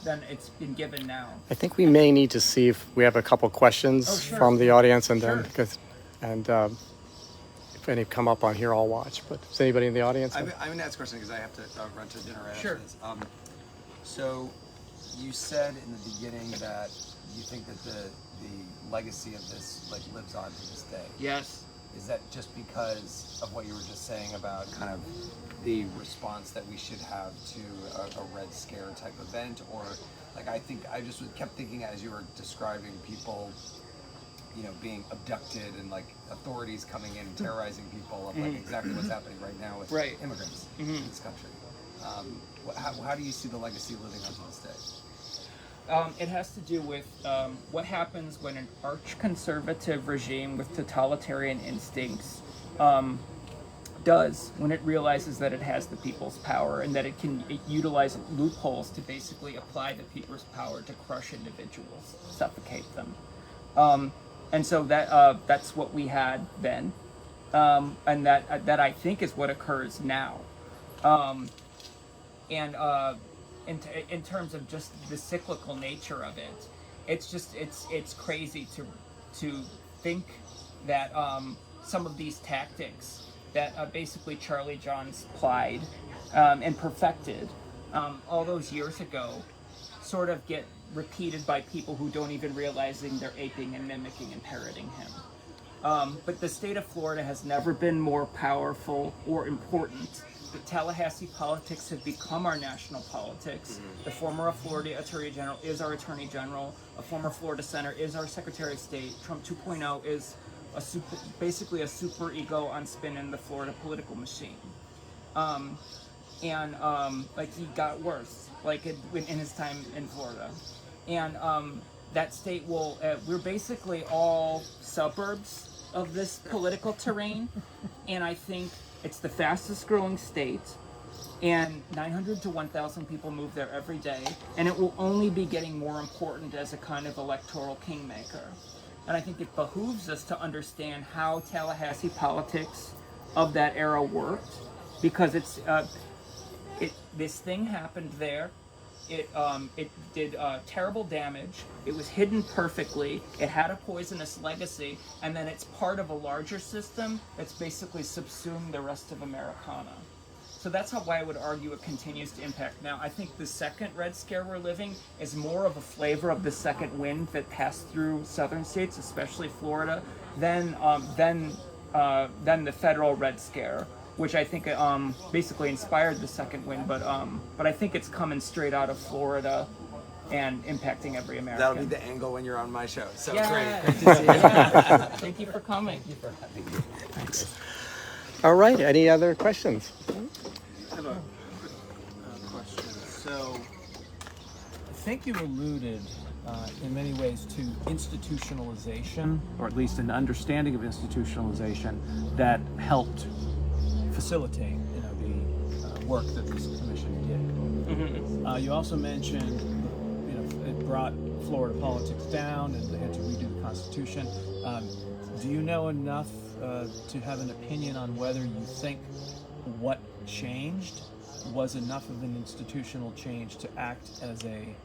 than it's been given now. I think we may need to see if we have a couple questions from the audience, and then if any come up on here, I'll watch. But is anybody in the audience? I'm going to ask a question because I have to run to dinner right Sure. after this. So you said in the beginning that you think that the legacy of this lives on to this day. Yes. Is that just because of what you were just saying about kind of the response that we should have to a Red Scare type event, or I just kept thinking as you were describing people, being abducted and authorities coming in and terrorizing people of exactly what's happening right now with immigrants in this country. How do you see the legacy living on to this day? It has to do with what happens when an arch-conservative regime with totalitarian instincts does when it realizes that it has the people's power, and that it utilize loopholes to basically apply the people's power to crush individuals, suffocate them. And so that's what we had then, and that I think is what occurs now. In terms of just the cyclical nature of it, it's crazy to think that some of these tactics that basically Charlie Johns plied and perfected all those years ago sort of get repeated by people who don't even realizing they're aping and mimicking and parroting him. But the state of Florida has never been more powerful or important. The Tallahassee politics have become our national politics. The former Florida Attorney General is our Attorney General. A former Florida Senator is our Secretary of State. Trump 2.0 is basically a super ego on spin in the Florida political machine. Like he got worse, like in his time in Florida. And that state will, we're basically all suburbs of this political terrain. And I think it's the fastest growing state, and 900 to 1,000 people move there every day, and it will only be getting more important as a kind of electoral kingmaker. And I think it behooves us to understand how Tallahassee politics of that era worked, because this thing happened there. It did terrible damage. It was hidden perfectly. It had a poisonous legacy, and then it's part of a larger system that's basically subsumed the rest of Americana. So that's why I would argue it continues to impact. Now, I think the second Red Scare we're living is more of a flavor of the second wind that passed through southern states, especially Florida, than the federal Red Scare, which I think basically inspired the second wind, but I think it's coming straight out of Florida and impacting every American. That'll be the angle when you're on my show. So yeah, great. Good to see you. Yeah. Thank you for coming. Thank you for having me. Thanks. All right, any other questions? I have a quick question. So, I think you alluded in many ways to institutionalization, or at least an understanding of institutionalization that helped facilitate, the work that this commission did. Mm-hmm. You also mentioned, it brought Florida politics down, and they had to redo the Constitution. Do you know enough to have an opinion on whether you think what changed was enough of an institutional change to act as a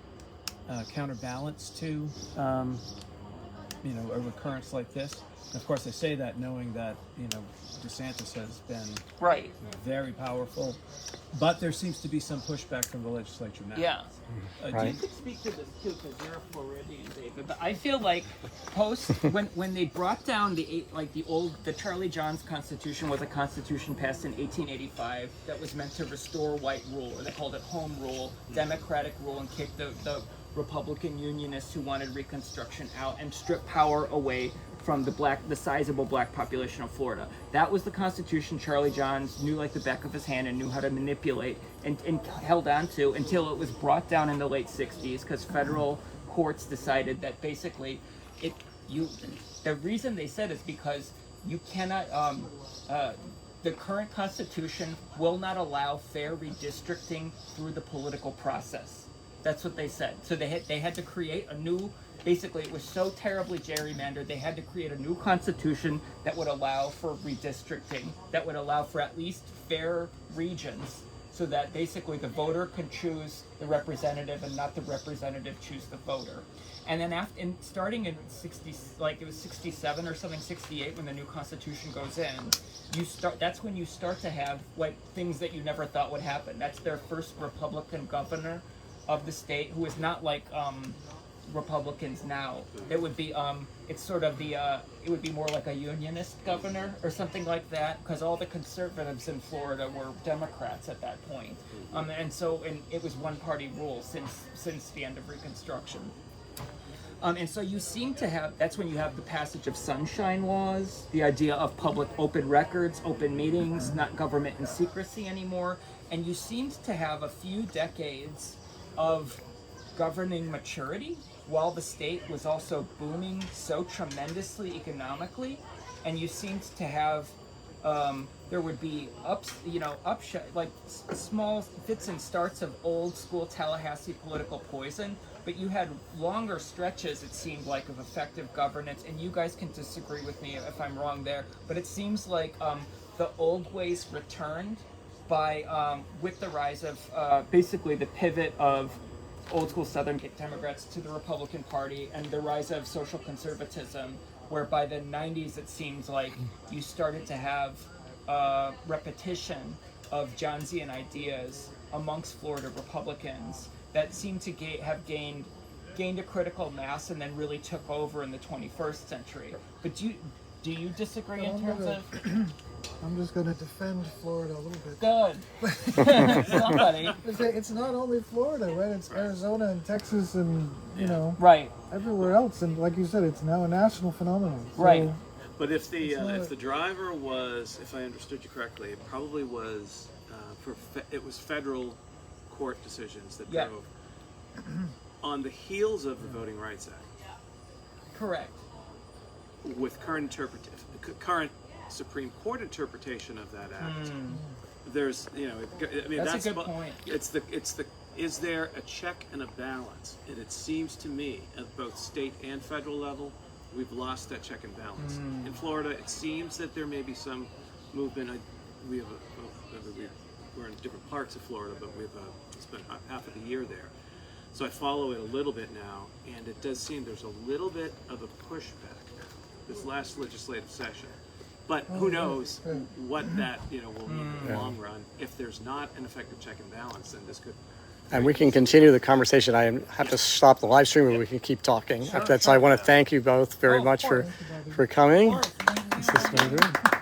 counterbalance to, a recurrence like this? Of course, I say that knowing that, DeSantis has been right, very powerful, but there seems to be some pushback from the legislature now. Yeah. Right. You could speak to this too, because you're a Floridian, David. But I feel like when they brought down the Charlie Johns Constitution was a constitution passed in 1885 that was meant to restore white rule, or they called it home rule, democratic rule, and kick the Republican Unionists who wanted Reconstruction out and strip power away from the sizable black population of Florida. That was the Constitution Charlie Johns knew like the back of his hand and knew how to manipulate and held on to until it was brought down in the late 60s, because federal courts decided that basically the reason they said is because you cannot the current Constitution will not allow fair redistricting through the political process. That's what they said. So they had to create a new, basically it was so terribly gerrymandered, they had to create a new constitution that would allow for redistricting, that would allow for at least fair regions, so that basically the voter could choose the representative and not the representative choose the voter. And then starting in 67 or something, 68, when the new constitution goes in, that's when you start to have things that you never thought would happen. That's their first Republican governor of the state, who is not like Republicans now. It would be it's sort of it would be more like a unionist governor or something like that, because all the conservatives in Florida were Democrats at that point. And it was one party rule since the end of Reconstruction. And so you seem to have, that's when you have the passage of sunshine laws, the idea of public open records, open meetings, not government in secrecy anymore. And you seem to have a few decades of governing maturity while the state was also booming so tremendously economically. And you seemed to have there would be small fits and starts of old school Tallahassee political poison, but you had longer stretches, it seemed like, of effective governance. And you guys can disagree with me if I'm wrong there, but it seems like the old ways returned by with the rise of basically the pivot of old school Southern Democrats to the Republican Party and the rise of social conservatism, where by the 90s it seems like you started to have repetition of Johnsian ideas amongst Florida Republicans that seem to have gained a critical mass and then really took over in the 21st century. But do you disagree in terms of? I'm just going to defend Florida a little bit. Good. Somebody. It's not only Florida, right? It's Arizona and Texas and, Right. everywhere else. And like you said, it's now a national phenomenon. So Right. But if the driver was, if I understood you correctly, it probably was it was federal court decisions that drove on the heels of the Voting Rights Act. Correct. With current Supreme Court interpretation of that act, there's That's a good point. Is there a check and a balance? And it seems to me at both state and federal level, we've lost that check and balance. In Florida, it seems that there may be some movement. We're in different parts of Florida, but we've spent half of the year there. So I follow it a little bit now, and it does seem there's a little bit of a pushback this last legislative session. But who knows what that will mean in the long run. If there's not an effective check and balance, then this could. And we can continue the conversation. I have to stop the live stream, and we can keep talking after that. So I want to thank you both very much for coming. This is very good.